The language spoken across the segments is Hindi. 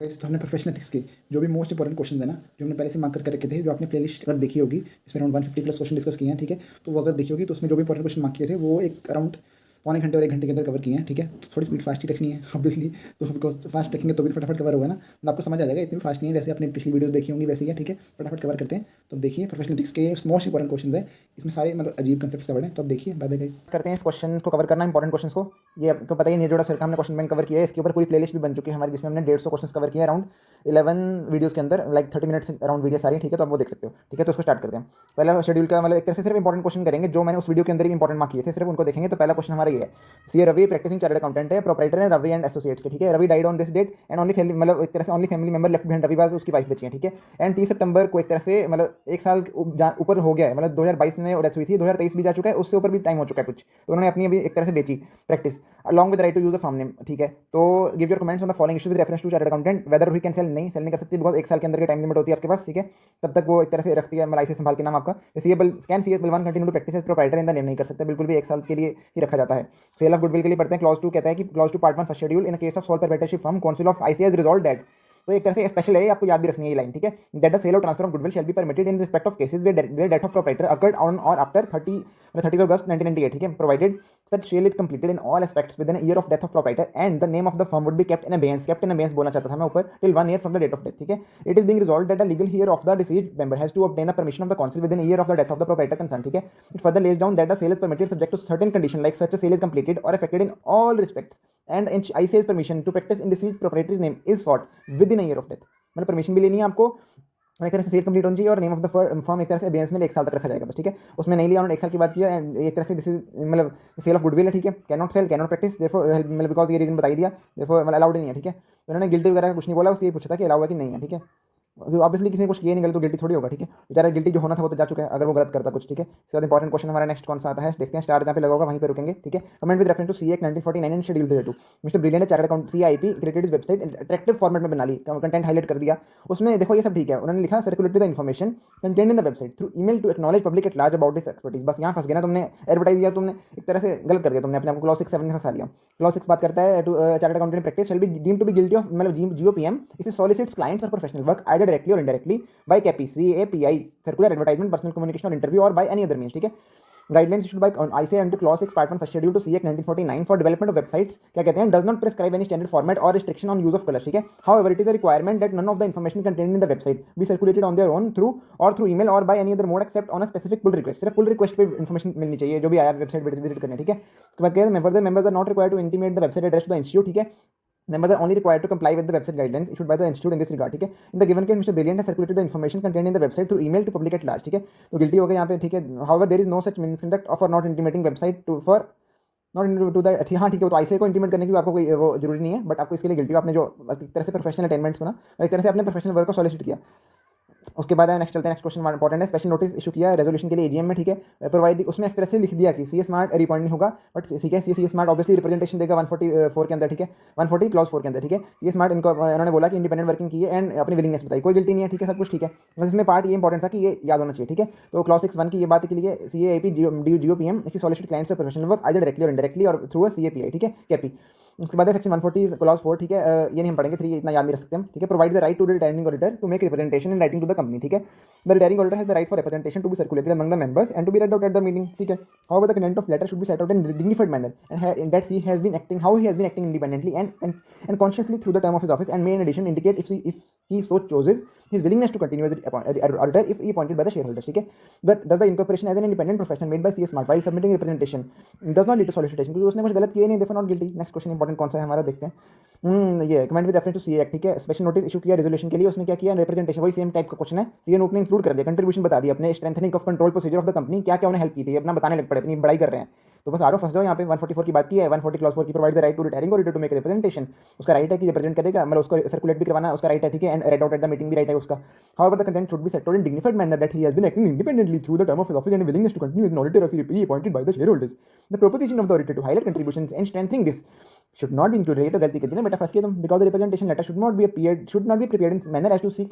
तो हमने प्रोफेशनल एथिक्स की जो भी मोस्ट इंपॉर्टेंट क्वेश्चन है ना, जो हमने पहले से मार्क करके रखे थे, जो आपने प्लेलिस्ट अगर देखी होगी, इसमें अराउंड 150 प्लस क्वेश्चन डिस्कस किए हैं, ठीक है। तो वो अगर देखी होगी तो उसमें जो भी इंपॉर्टेंट क्वेश्चन मार्क किए थे वो एक अराउंड पौने घंटे और 1 घंटे के अंदर कवर किए हैं, ठीक है। तो थोड़ी स्पीड फास्ट ही रखनी है ऑब्वियसली, तो बिकॉज फास्ट रखेंगे तो भी फटाफट कवर होगा ना, मतलब आपको समझ आ जाएगा। इतनी फास्ट नहीं है, जैसे आपने पिछली वीडियोस देखी होंगी वैसे ही है, ठीक है। फटाफट कवर करते हैं। तो अब देखिए प्रोफेशनल एथिक्स के मोस्ट इंपॉर्टेंट क्वेश्चन है, इसमें सारे मतलब अजीब कंसेप्ट कवर हैं। तो अब देखिए, बाय बाय गाइस। करते हैं इस क्वेश्चन को कवर करना, इंपॉर्टेंट क्वेश्चन को। ये आपको पता ही नहीं, जोड़ा सर का हमने क्वेश्चन बैंक कवर किया है, इसके ऊपर पूरी प्लेलिस्ट भी बन चुकी है हमारी, जिसमें हमने 150 क्वेश्चन कवर किए अराउंड 11 वीडियोस के अंदर, लाइक 30 मिनट्स अराउंड वीडियो सारी, ठीक है। तो आप वो देख सकते हो, ठीक है। तो उसको स्टार्ट करते हैं। पहला शेड्यूल का मतलब एक तरह से सिर्फ इंपॉर्टेंट क्वेश्चन करेंगे जो मैंने उस वीडियो के अंदर ही इंपॉर्टेंट मार्क किए थे, सिर्फ उनको देखेंगे। तो पहला क्वेश्चन हमारा ये है, C Ravi practicing chartered accountant है, प्रोप्राइटर है रवि एंड एसोसिएट्स के, ठीक है। Ravi died on this date and only family, मतलब एक तरह से only family member left behind Ravi was उसकी वाइफ बची है, ठीक है। एंड 30 सितंबर को एक तरह से मतलब एक साल ऊपर हो गया है, मतलब 2022 में डेथ हुई थी, 2023 भी जा चुका है, उससे ऊपर भी टाइम हो चुका है कुछ। तो उन्होंने अपनी अभी एक तरह से बेची practice along with right to use the firm name, ठीक है। तो give your comments on the following issue with reference to chartered accountant, whether he can sell, नहीं सेल नहीं कर सकती बिकॉज एक साल के अंदर के टाइम लिमिट होती है आपके पास, ठीक है। तब तक वो एक तरह से रखती है मलाई से संभाल के नाम आपका। CA able can CA able 1 continue to practice as proprietor in the name, नहीं कर सकते बिल्कुल भी, एक साल के लिए ही रखा जाता है। सेल ऑफ गुडविल के लिए पढ़ते हैं, क्लॉज 2 कहता है कि clause 2 part 1 first schedule, in case of sole proprietorship firm council of ICI has resolved that, तो एक तरह से स्पेशल है, आपको याद भी रखनी है ये लाइन, ठीक है। That the sale or transfer of goodwill shall be permitted in respect of cases where death of proprietor occurred on or after 30 August 1998, ठीक है। Provided such sale is completed in all aspects with N year of death of proprietor and the name of the firm would be kept in abeyance, kept in abeyance बोलना चाहता था मैं ऊपर, till 1 year from the date of death, ठीक है। It is being resolved that the legal heir of the deceased member has to obtain the permission of the council with N year of the death of the proprietor concern, ठीक है। It further lays down that the sale is permitted subject to certain condition like such a sale is completed और effected in all respects and ICAI's permission to practice in deceased proprietor's name is sought within a year of death, मतलब परमिशन भी लेनी है आपको, एक तरह से सेल कंप्लीट होनी चाहिए और नेम ऑफ द फर्म एक तरह से अबेयंस में 1 साल तक रखा जाएगा बस, ठीक है। उसमें नहीं लिया उन्होंने, 1 साल की बात किया एंड एक तरह से दिस इज मतलब सेल ऑफ गुडविल है, ठीक है। Can not sale, can not practice, therefore मतलब बिकॉज ये रीजन बता ही दिया, देयरफॉर मतलब अलाउड नहीं है, ठीक है। तो उन्होंने गिल्टी वगैरह कुछ नहीं बोला, बस ये पूछा था कि अलाउ है कि नहीं है, ठीक है। ऑब्वियसली किसी ने कुछ किया नहीं गलत तो गिल्टी थोड़ी होगा, ठीक है। बेचारा गिल्टी जो होना था वो तो जा चुका है अगर वो गलत करता कुछ, ठीक है। इसके बाद इंपॉर्टेंट क्वेश्चन हमारा नेक्स्ट कौन सा आता है देखते हैं, स्टार जहाँ पे लगा होगा वहीं पे रुकेंगे, ठीक है। Comment with reference to C act 1949 and schedule 32, mister brilliant chartered account CIP created इस वेबसाइट अट्रैक्टिव फॉर्मेट में बना ली, कंटेंट हाईलाइट कर दिया उसमें, देखो ये सब ठीक है। उन्होंने लिखा circulate the information content in the website through email to acknowledge public at large about this expertise, बस यहाँ फंस गया ना तुमने, एडवर्टाइज दिया तुमने, एक तरह से गलत कर दिया तुमने अपने आपको, क्लॉज 6 7 में फंसा लिया। क्लॉज 6 बात करता है chartered accountant practice shall be deemed to be guilty of मतलब GOPM if it solicits clients or professional work either directly or indirectly by CAPI circular advertisement personal communication or interview or by any other means, ठीक है। Guidelines issued by ICAI under clause 6 part 1 first schedule to CAC 1949 for development of websites, क्या कहते हैं, does not prescribe any standard format और restriction on use of colour, ठीक है। However it is a requirement that none of the information contained in the website be circulated on their own through email और by any other mode except on a specific pull request, सिर्फ पुल रिक्वेस्ट पे इन्फॉर्मेशन मिलनी चाहिए जो भी आया वेबसाइट विजिट करने, ठीक है। तो बात करें members are not required to intimate the website address to the institute, ठीक है। Members are only required to comply with the website guidelines issued by the institute in this regard, ठीक है। In the given case, Mr. Brilliant has circulated the information contained in the website through email to public at large, ठीक है। तो गिल्टी हो गया यहाँ पे, ठीक है। However, there is no such misconduct of not intimating website to for not to the, हाँ ठीक है, वो तो ICAI को इंटीमेट करने की आपको कोई वो जरूरी नहीं है, बट आपको इसके लिए गिल्टी हो, आपने जो एक तरह से प्रोफेशनल अटेनमेंट्स को ना एक तरह से अपने प्रोफेशनल वर्क को सॉलिसिट किया। उसके बाद नेक्स्ट चलते हैं, नेक्स्ट क्वेश्चन इंपॉर्टेंट है, स्पेशल नोटिस इशू किया रेजोल्यूशन के लिए AGM में, ठीक है। प्रोवाइड उसमें एक्सप्रेसली लिख दिया कि CA स्मार्ट रिपॉइंट नहीं होगा, बट ठीक है CA स्मार्ट ऑब्वियसली रिप्रेजेंटेशन देगा 144 के अंदर, ठीक है। 140 क्लॉज 4 के अंदर, ठीक है। CA स्मार्ट इनको उन्होंने बोला कि इंडिपेंडेंट वर्किंग की है एंड अपनी विलिंगनेस बताई, कोई गिल्टी नहीं है, ठीक है, सब कुछ ठीक है। बस इसमें पार्ट ये इंपॉर्टेंट था कि ये याद होना चाहिए, ठीक है। तो क्लॉज 6(1) की ये बात के लिए CAIP GOPM if you solicit clients for professional work either directly or indirectly और थ्रू अ CAPI, ठीक है, कैपी। उसके बाद है सेक्शन 140 क्लॉज 4, ठीक है। ये नहीं हम पढ़ेंगे, 3 इतना याद नहीं रख सकते हम, ठीक है। Provide the right to the retiring auditor to make representation in writing to the company, ठीक है। The retiring auditor has the right for representation to be circulated among the members and to be read out at the meeting, ठीक है। However the content of letter should be set out in dignified manner and that he has been acting how he has been acting independently and consciously through the term of his office and may in addition indicate if he so chooses his willingness to continue as auditor if he appointed by the shareholders, ठीक है। But does the incorporation as an independent professional made by CA Smart while submitting representation does not lead to solicitation, क्योंकि उसने कुछ गलत किया नहीं, therefore not guilty। Next question important कौन सा है हमारा देखते हैं, ये comment with reference to CA act, ठीक है। स्पेशल नोटिस इशू किया रेजोल्यूशन के लिए, उसमें क्या किया, रिप्रेजेंटेशन वही सेम टाइप का क्वेश्चन है, CA ने ओपनिंग इंक्लूड कर दिया, कंट्रीब्यूशन बता दिया अपने, strengthening of control procedure of the company, क्या क्या उन्हें हेल्प की थी अपना बताने लग पड़े, अपनी बड़ाई कर रहे हैं। तो बस आरो फंस जाओ यहाँ पे, 144 की बात की है, 140 क्लॉज 4 की provide the right to retiring auditor to make representation, उसका राइट है कि रिप्रेजेंट करेगा, मतलब उसको सर्कुलेट भी करवाना उसका राइट है, ठीक है। And red out at the meeting भी राइट है उसका। However, the content should be settled in dignified manner that he has been acting independently through the term of his office and willingness to continue as an auditor if he be appointed by the shareholders. The proposition of the auditor to highlight contributions and strengthening this should not be included, ये तो गलती कर दी ना बेटा, फंस गए तुम। Because the representation letter should not be prepared in manner as to seek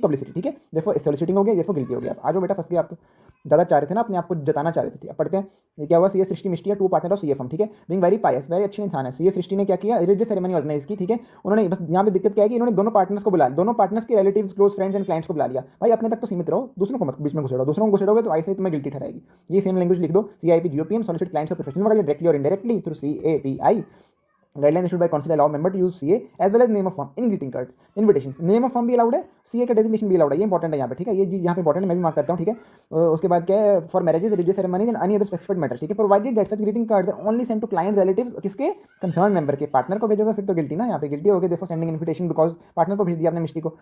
publicity, ठीक है, देयरफॉर सॉलिसिटिंग हो गया, देयरफॉर गिल्टी हो गया। आ जाओ बेटा, फंस गए आप तो, ज़्यादा चाह रहे थे ना अपने आप को जताना चाह रहे थे। अब पढ़ते हैं ये क्या हुआ। सी एस सृष्टि मिष्टी है, two partner of C F M, ठीक है, बीइंग वेरी पायस, वेरी अच्छे इंसान है। सी एस सृष्टि ने क्या किया, रिलीजियस सेरेमनी ऑर्गेनाइज की, ठीक है। उन्होंने बस यहाँ पे दिक्कत क्या है कि इन्होंने दोनों पार्टनर्स को बुला लिया, दोनों पार्टनर्स के relatives, close friends and clients को बुला लिया। भाई अपने तक तो सीमित रहो, दूसरों को मत बीच में घुसेड़ो, दूसरों को घुसेड़ोगे तो ऐसे ही तुम्हें गिल्टी ठहराएगी। ये सेम लैंग्वेज लिख दो, CIP GOPM solicit clients or professional वगैरह directly or indirectly through CAPI। Guidelines issued by council allow member to use CA as well as name of firm in greeting cards, invitations। name of firm भी अलाउड है, CA का डेजिग्नेशन भी अलाउड है, ये इंपॉर्टेंट है यहाँ पे, ठीक है। ये यहाँ पे इंपॉर्टेंट है, मैं भी मार्क करता हूँ, ठीक है। उसके बाद क्या है, for marriages, religious ceremonies and any other specified matter, ठीक है, provided that such greeting cards are only sent to client relatives, किसके, कंसर्न मेंबर के। पार्टनर को भेजोगे फिर तो गिल्टी ना, यहाँ पे गिल्टी हो गई, देखो सेंडिंग इन्विटेशन बिकॉज पार्टनर को भेज दिया आपने मिस्टी को,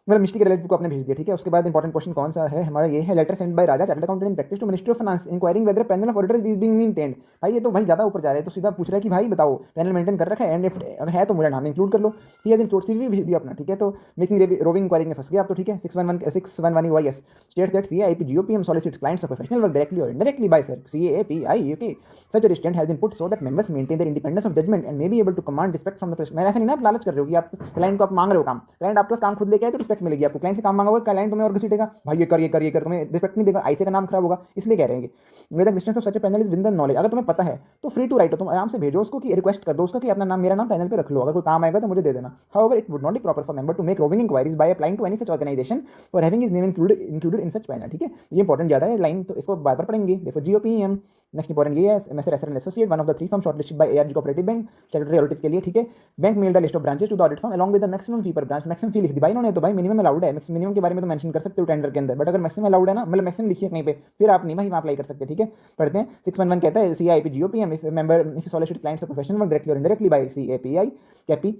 मतलब मिस्टी के रिलेटिव को आपने भेज दिया, ठीक है। उसके बाद इंपॉर्टेंट क्वेश्चन कौन सा है हमारा, ये है letter send by Raja chartered accountant in practice to ministry of finance inquiring whether panel of auditors is being maintained. भाई ये तो भाई ज़्यादा ऊपर जा रहे हैं, तो सीधा पूछ रहा है कि भाई बताओ पैनल मेंटेन कर रखा है, एंड अगर है तो मेरा नाम इंक्लूड कर लो, ठीक है। दिन टोट CV भेज दिया अपना, ठीक है। तो मेकिंग रोविंग इंक्वायरिंग में फंस गया आप तो, ठीक है। 611 EOIS states that CIP GOPM solicits clients of professional work directly or indirectly by CAPI UK। Such a restraint has been put so that members maintain their independence of judgment and may be able to command respect from the press। मैं ऐसा नहीं ना, आप लालच कर रहे हो कि आप क्लाइंट को आप मांग रहे हो काम, क्लाइंट आपके पास काम खुद लेके आए तो रिस्पेक्ट मिलेगी आपको। क्लाइंट से काम मांगोगे, क्लाइंट तुम्हें और घसीटेगा, भाई ये कर, तुम्हें रिस्पेक्ट नहीं देगा, ऐसे का नाम खराब होगा, इसलिए कह रहे हैं। With existence of such a panel is with the knowledge, अगर तुम्हें पता है तो फ्री टू राइट हो, तुम आराम से भेजो उसको कि रिक्वेस्ट कर दो उसका कि अपना नाम, मेरा नाम पैनल पे रख लो, अगर कोई काम आएगा तो मुझे दे देना। However it would not be proper for member to make roving inquiries by applying to any such organisation और having his name included in such panel, ठीक है। ये इंपॉर्टेंट ज़्यादा है लाइन, तो इसको बार बार पढ़ेंगे। देखो GOPM नेक्स्ट इंपॉर्टेंट ये है, MSR SR associate one of the 3 firm shortlisted by ARG cooperative bank statutory audit के लिए, ठीक है। Bank mail the list of branches to the audit firm along with the maximum fee per branch. Maximum फी लिख दी भाई इन्होंने, तो भाई मिनिमम अलाउड है, मिनिमम के बारे में तो मेंशन कर सकते हो टेंडर के अंदर, बट अगर मैक्सिमम अलाउड है ना, मतलब मैक्सिमम लिखिए कहीं पे, फिर आप नहीं भाई वहाँ अप्लाई कर सकते, ठीक है। पढ़ते हैं 611 कहता है CIP GOPM if member if solicit clients or professional work directly or indirectly by CAPI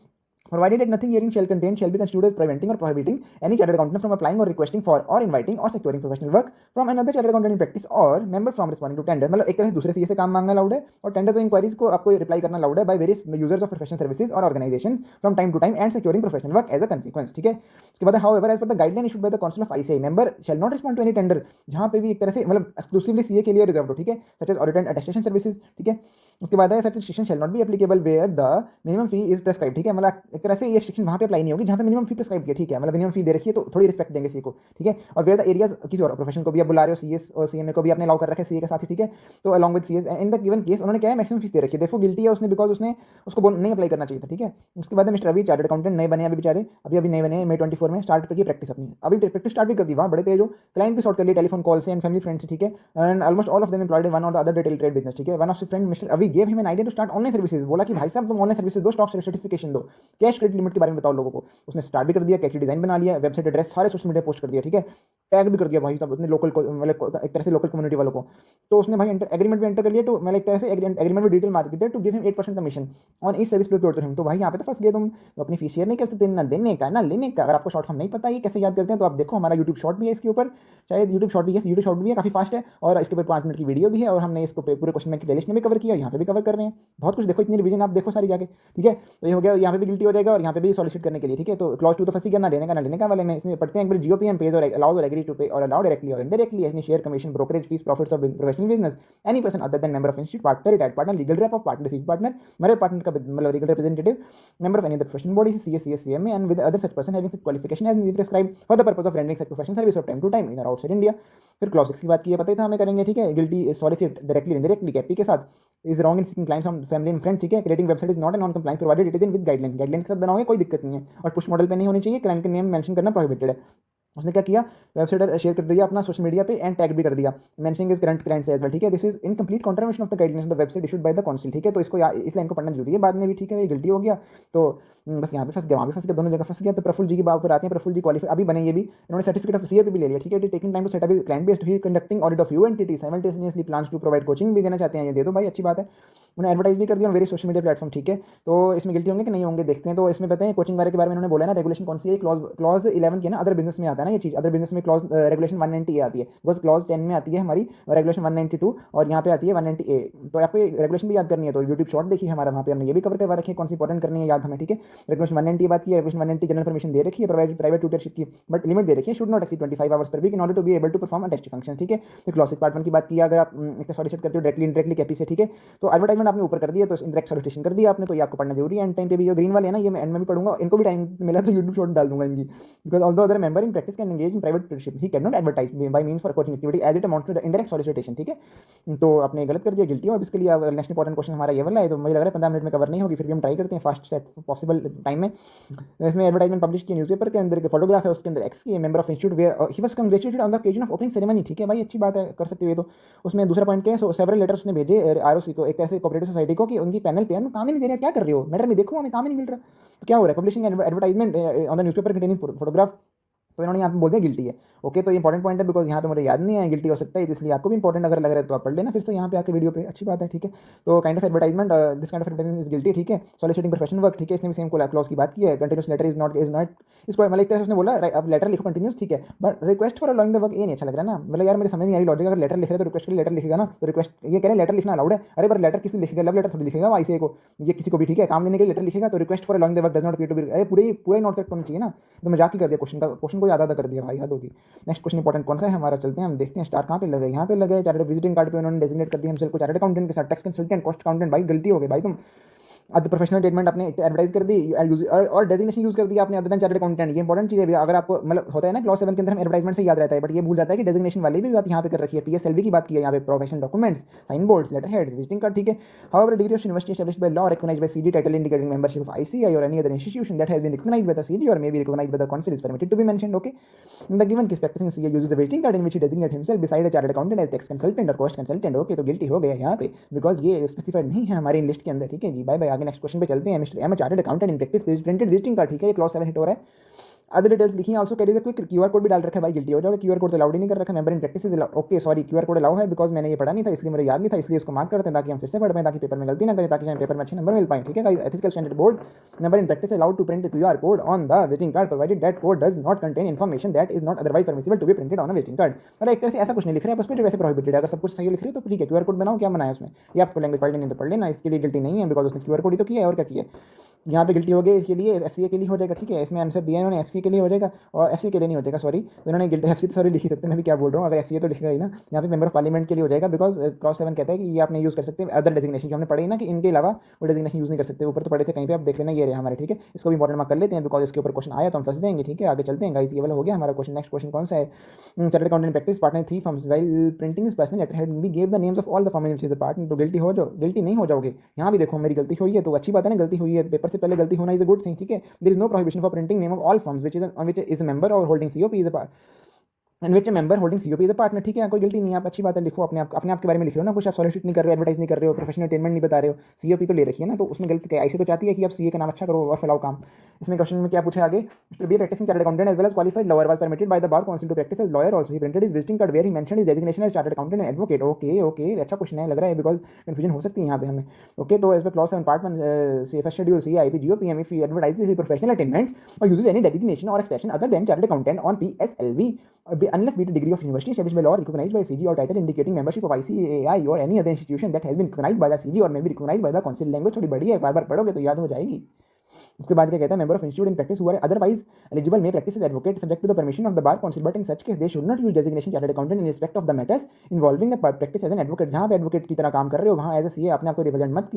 provided that nothing herein shall contain shall be construed as preventing or prohibiting any chartered accountant from applying or requesting for or inviting or securing professional work from another chartered accountant in practice or member from responding to tender। मतलब एक तरह से दूसरे CA से काम मांगना अलाउड है और टेंडर्स और इंक्वायरीज को आपको रिप्लाई करना अलाउड है by various users of professional services और organisation from time to time and securing professional work as a consequence, ठीक है। उसके बाद however as per the guideline issued by the council of ICAI member shall not respond to any tender, जहां पे भी एक तरह से मतलब एक्सक्लूसिवली CA के लिए रिजर्व हो, ठीक है, such as audit and attestation services, ठीक है। उसके बाद है such restriction shall not be applicable where the minimum fee is prescribe, ठीक है। मतलब एक तरह से ये रिस्ट्रिक्शन वहां पे अप्लाई नहीं होगी जहां पे मिनिमम फी प्रेस्क्राइब किया, ठीक है। मतलब मिनिमम फी दे रखी है तो थोड़ी रिस्पेक्ट देंगे CA को, ठीक है। और वेयर द एरियाज किसी और प्रोफेशन को भी आप बुला रहे हो, CS और CMA को भी आपने अलाउ कर रखा है CA के साथ ही, ठीक है। तो along with CS in the given case उन्होंने क्या है मैक्सिमम फीस दे रखी है, देखो गिल्टी है उसने, बिकॉज उसने उसको नहीं अप्लाई करना चाहिए था, ठीक है। उसके बाद मिस्टर रवि चार्टर्ड अकाउंटेंट नए बने अभी बेचारे, अभी नए बने May 24 में स्टार्ट की प्रैक्टिस अपनी, अभी प्रैक्टिस स्टार्ट भी कर दी, वहाँ बड़े तेज हो, क्लाइंट भी सॉर्ट कर लिए टेलीफोन कॉल से एंड फैमिली फ्रेंड से, ठीक है। And almost all of them employed in one और the other retail trade business, ठीक है। One of friend mister Ravi gave him an idea to start online services, बोला कि भाई साहब तुम ऑनलाइन सर्विसेज दो, स्टॉक सर्टिफिकेशन दो, कैश क्रेडिट लिमिट के बारे में बताओ लोगों को। उसने स्टार्ट भी कर दिया, कैची डिजाइन बना लिया, वेबसाइट एड्रेस सारे सोशल मीडिया पोस्ट कर दिया, ठीक है। टैग भी कर दिया भाई साहब अपने लोकल को, मतलब एक तरह से लोकल कम्युनिटी वालों को। तो उसने भाई एग्रीमेंट भी एंटर कर लिया, तो मतलब एक तरह से एग्रीमेंट में detail market to give him 8% commission on each service procured to him. तो भाई यहाँ पे तो फंस गए तुम, तो अपनी फीस शेयर नहीं कर सकते, ना देने का ना लेने का। अगर आपको शॉर्ट फॉर्म नहीं पता ये कैसे याद करते हैं तो आप देखो हमारा यूट्यूब शॉर्ट भी है इसके ऊपर, शायद यूट्यूब शॉर्ट भी है, काफी फास्ट है, और इसके ऊपर 5 मिनट की वीडियो भी है, और हमने इसको पूरे क्वेश्चन बैंक की प्लेलिस्ट में भी कवर किया, यहाँ पे भी कवर कर रहे हैं, बहुत कुछ देखो, इतनी रिवीजन आप देखो सारी जाके, ठीक है। तो ये हो गया, यहाँ पे भी गिल्टी हो जाएगा और यहाँ पे भी सॉलिसिट करने के लिए, ठीक है। तो क्लॉज 2 तो फंसी गया, ना देने का ना लेने का वाले में। इसमें पढ़ते हैं एक बार GOPM page or allows or agree to pay or allow directly or indirectly any share commission brokerage fees profits of professional business any person other than member of institute partner retired partner legal rep of partner seat partner मेरे पार्टनर का मतलब legal representative member of any other professional body CS CMA and with other such person having such qualification as prescribed for the purpose of rendering such professional service of time to time in or outside India. फिर क्लॉज 6 की बात की है, पता ही था हमें करेंगे, ठीक है। गिल्टी सॉलिसिट डायरेक्टली इनडायरेक्टली कैपी के साथ is wrong in seeking clients from family and friends, ठीक है। Creating website is not a non compliance provided it is in with guideline, guideline के साथ बनाओगे कोई दिक्कत नहीं है, और पुश मॉडल पे नहीं होनी चाहिए, क्लाइंट के नेम मेंशन करना प्रोहिबिटेड है। उसने क्या किया, वेबसाइट शेयर कर दिया अपना सोशल मीडिया पे एंड टैग भी कर दिया, mentioning is current clients as well, ठीक है। This is in complete contravention of the guidelines of the website issued by the council, ठीक है। तो इसको इस लाइन को पढ़ना जरूरी है बाद में भी, ठीक है। ये गिल्टी हो गया तो बस यहाँ पे फंस गया, वहाँ पे फंस गया, दोनों जगह फंस गया। तो प्रफुल जी की बात पर आते हैं, प्रफुल जी क्वालिफाई अभी बने, ये भी इन्होंने सर्टिफिकेट ऑफ CA भी ले लिया, ठीक है। Taking time to set up client based he conducting audit of you entity simultaneously plans to provide coaching भी देना चाहते हैं, ये दे दो भाई, अच्छी बात है। उन्हें एडवर्टाइज भी कर दिया वेरी सोशल मीडिया प्लेटफॉर्म, ठीक है। तो इसमें गिल्टी होंगे कि नहीं होंगे देखते हैं। तो इसमें बताएं कोचिंग के बारे में इन्होंने बोला ना, रेगुलेशन कौन सी है, क्लॉज 11 के ना अदर बिजनेस में आता है। आता है ना ये चीज़, अदर बिजनेस में क्लॉज रेगुलेशन 190A आती है, बिकॉज क्लॉज 10 में आती है हमारी रेगुलेशन 192 और यहाँ पे आती है 190A। तो आपको रेगुलेशन भी याद करनी है तो यूट्यूब शॉर्ट देखिए हमारा, वहाँ पे हमने ये भी कवर करवा रखी है, कौन सी इंपॉर्टेंट करनी है याद हमें, ठीक है। रेगुलेशन 190 बात की है, रेगुलेशन 190 जनरल परमिशन दे रखी है प्राइवेट ट्यूटरशिप की, बट लिमिट दे रखी है, should not exceed 25 hours per week in order to be able to perform a test function, ठीक है। तो क्लॉज पार्ट 1 की बात की, अगर आप एक सॉलिसिट करते हो डायरेक्टली इनडायरेक्टली कैपी से, ठीक है, तो एडवर्टाइजमेंट आपने ऊपर कर दिया तो इंडायरेक्ट सॉलिसिटेशन कर दिया आपने, तो ये आपको पढ़ना जरूरी है। एंड टाइम पे भी जो ग्रीन वाले है ना, ये मैं एंड में भी पढ़ूंगा, इनको भी टाइम मिला तो यूट्यूब शॉर्ट डाल दूंगा इनकी, because although other member in practice can engage in private tutorship he can not advertise by means for coaching activity as it amounts to indirect solicitation, ठीक है। तो आपने गलत कर दिया, गिल्टी हो। अब इसके लिए नेक्स्ट इंपॉर्टेंट क्वेश्चन हमारा ये वाला है, तो मुझे लग रहा है 15 मिनट में कवर नहीं होगी, फिर भी हम ट्राई करते हैं फास्ट सेट पॉसिबल टाइम में। इसमें एडवर्टाइजमेंट पब्लिश की न्यूज़पेपर के अंदर फोटोग्राफ है, उसके अंदर एक्स की member of institute where he was congratulated on the occasion of opening ceremony, ठीक है भाई, अच्छी बात है, कर सकते हो ये तो। उसमें दूसरा पॉइंट क्या है, सो सेवरल लेटर्स उसने भेजे आरओसी को, एक तरह से कोऑपरेटिव सोसाइटी को, कि उनकी पैनल पे काम ही नहीं दे रहे, क्या कर रहे हो मैटर में, देखो हमें काम ही नहीं मिल रहा। तो क्या हो रहा है, publishing advertisement on the newspaper containing photograph, तो इन्होंने यहाँ पे बोल दिया गिल्टी है। ओके, तो ये इंपॉर्टेंट पॉइंट है, बिकॉज यहाँ पे मुझे याद नहीं है, गिल्टी हो सकता है, इसलिए आपको भी इंपॉर्टेंट अगर लग रहा है तो आप पढ़ लेना फिर से यहाँ पे आके वीडियो पे, अच्छी बात है, ठीक है। तो kind of advertisement, this kind of advertisement is guilty, ठीक है। सॉलिसिटिंग प्रोफेशनल वर्क, ठीक है, इसने भी सेम क्लॉज की बात की है। कंटिन्यूस लेटर इज नॉट इसको मतलब एक तरह से उसने बोला अब लेटर लिखो कंटिन्यूस, ठीक है, but request for allowing the work ये नहीं अच्छा लग रहा है ना, मतलब यार मेरे समझ नहीं आ रही लॉजिक, अगर लेटर लिख रहे तो रिक्वेस्ट के लिए लेटर लिखेगा ना, तो रिक्वेस्ट ये कह रहे हैं लेटर लिखना अलाउड है, अरे पर लेटर किसी लिखेगा, लव लेटर थोड़ी लिखेगा आईसीए को, ये किसी को भी, ठीक है, काम देने के लिए लेटर लिखेगा, तो request for allowing the work does not appear to be, अरे पूरे नॉट करेक्ट होना चाहिए ना, तो मजाक ही कर दिया क्वेश्चन को ज़्यादा कर दिया भाई, हद होगी। नेक्स्ट क्वेश्चन इंपॉर्टेंट कौन सा है हमारा, चलते हैं हम देखते हैं। स्टार कहाँ पे लगे, यहाँ पे लगे, चार्टर्ड विजिटिंग कार्ड पे उन्होंने डेजिग्नेट कर दिया हमसे को चार्टर्ड अकाउंटेंट के साथ, टैक्स कंसल्टेंट, कॉस्ट अकाउंटेंट, भाई गलती हो गई भाई तुम। अब प्रोफेशनल स्टेटमेंट आपने एडवर्टाइज कर दी और डेजिग्नेशन यूज कर दिया आपने अदर देन चार्टर्ड अकाउंटेंट, ये इंपॉर्टेंट चीज़ है। अगर आपको मतलब होता है ना क्लॉज 7 के अंदर हम एडवर्टाइजमेंट से याद रहता है, बट ये भूल जाता है कि डेजिग्नेशन वाली भी बात यहाँ पे कर रखी है, पीएसएलवी की बात की है यहाँ पे, professional documents, sign boards, letter heads, visiting card, ठीक है। However degree of university established by law recognised by CG title indicating membership of ICAI और any other institution that has been recognised by the CG और may be recognised by the council is permitted to be mentioned, okay. The given case practising CA uses the visiting card in which he designate himself beside a chartered accountant as tax consultant और कॉस्ट कंसल्टेंट, ओके, तो गिल्टी हो गया यहाँ पे, बिकॉज ये स्पेसिफाइड नहीं है हमारी लिस्ट के अंदर, ठीक है जी। बाय बाय, आगे नेक्स्ट क्वेश्चन पे चलते हैं। Mister M chartered accountant in practice printed visiting card, ठीक है, ये क्लॉज 7 हिट हो रहा है। अदर डिटेल्स लिखी है, also carries a quick QR code भी डाल रखा है भाई, गिल्टी हो जाओगे, क्यूआर कोड तो अलाउड ही नहीं कर रखा, member in practice is okay, sorry QR code allow है, बिकॉज मैंने ये पढ़ा नहीं था, इसलिए मुझे याद नहीं था, इसलिए इसको मार्क करते हैं ताकि हम फिर से पढ़ पाएं, ताकि पेपर में गलती ना करें, ताकि हमें पेपर में अच्छे नंबर मिल पाए, ठीक है। Ethical standard board member in practice allowed to print QR code on the visiting card provided that code does not contain information that is not otherwise permissible to be printed on a visiting card. मतलब एक तरह से ऐसा कुछ नहीं लिख रहे हैं, बस जो वैसे प्रोहिबिटेड है, अगर सब कुछ सही लिख रहे हो तो ठीक है, क्यूआर कोड बनाओ, क्या बनाया उसमें, ये आपको लैंग्वेज पढ़ लेनी तो पढ़ लेना, इसके लिए गिल्टी नहीं है, बिकॉज उसने क्यूआर कोड ही तो किया है, और क्या किया यहाँ पे गिल्टी हो गई, इसके लिए एफसीए के लिए हो जाएगा, ठीक है, इसमें आंसर दिया इन्होंने, एफसीए के लिए हो जाएगा और एफसीए के लिए नहीं हो जाएगा, सॉरी, तो इन्होंने गिल्टी एफसीए तो सॉरी लिखी सकते हैं, मैं भी क्या बोल रहा हूँ, अगर एफसीए तो लिखेगा ही ना, यहाँ पे मेंबर ऑफ पार्लियामेंट के लिए हो जाएगा, बिकॉज क्लॉज 7 कहता है कि ये आपने यूज़ कर सकते हैं अदर डेजिग्नेशन, जो हमने पढ़े ना कि इनके अलावा वो डेजिग्नेशन यूज़ नहीं कर सकते, ऊपर तो पढ़े थे कहीं पे, आप देख लेना ये रहे हमारे, ठीक है, इसको भी इंपॉर्टेंट मार्क कर लेते हैं, बिकॉज इसके ऊपर क्वेश्चन आया तो हम फंस जाएंगे, ठीक है। आगे चलते हैं गाइस, ये वाला हो गया हमारा क्वेश्चन। नेक्स्ट क्वेश्चन कौन सा है, chartered accountant practice partner 3 firms while printing his personal letter head we give the names of all the firm in which is the partner, तो गिल्टी हो जाओ, गिल्टी नहीं हो जाओगे, यहाँ भी देखो मेरी गलती हुई है तो अच्छी बात है ना, गलती हुई है, पेपर से पहले गलती होना इज अ गुड थिंग, ठीक है। There is no prohibition for printing name of all firms which is a member or holding COP is a and which member holding COP is a partner, ठीक है, कोई गिल्टी नहीं है, आप अच्छी बात है, लिखो अपने आप के बारे में लिख रहे हो ना, कुछ आप सॉलिसिट नहीं कर रहे हो, एडवर्टाइज नहीं कर रहे हो, प्रोफेशनल अटेनमेंट नहीं बता रहे हो, सीओपी तो ले रखी है ना, तो उसमें गलती क्या, ऐसे तो चाहती है कि आप सीए का नाम अच्छा करो और फैलाओ काम। इसमें क्वेश्चन में क्या पूछा आगे, mister B practising chartered accountant as well as qualified lawyer was permitted by the bar council to practice as lawyer also, he printed his visiting card where he mentioned his designation as chartered accountant and advocate, okay okay, अच्छा क्वेश्चन है लग रहा है, बिकॉज कंफ्यूजन हो सकती है यहाँ पे हमें, ओके। तो as per clause 7 part 1 CFS schedule CIP GOPM if he advertises his professional attainments और यूजेस एनी डेजिग्नेशन और expression other than chartered accountant on PSLV unless be the degree of university established by law recognized by CG or title indicating membership of ICAI or any other institution that has been recognized by the CG or may be recognized by the council। Language थोड़ी बड़ी है, बार बार पढ़ोगे तो याद हो जाएगी। उसके बाद क्या कहता है, member of institute in practice who are otherwise eligible may practise as advocate subject to the permission of the bar council, but in such case they should not use designation chartered accountant in respect of the matters involving the practice as an advocate. जहाँ पे एडवोकेट की तरह काम कर रहे हो वहाँ एज ए सीए अपने आपको रिप्रेजेंट मत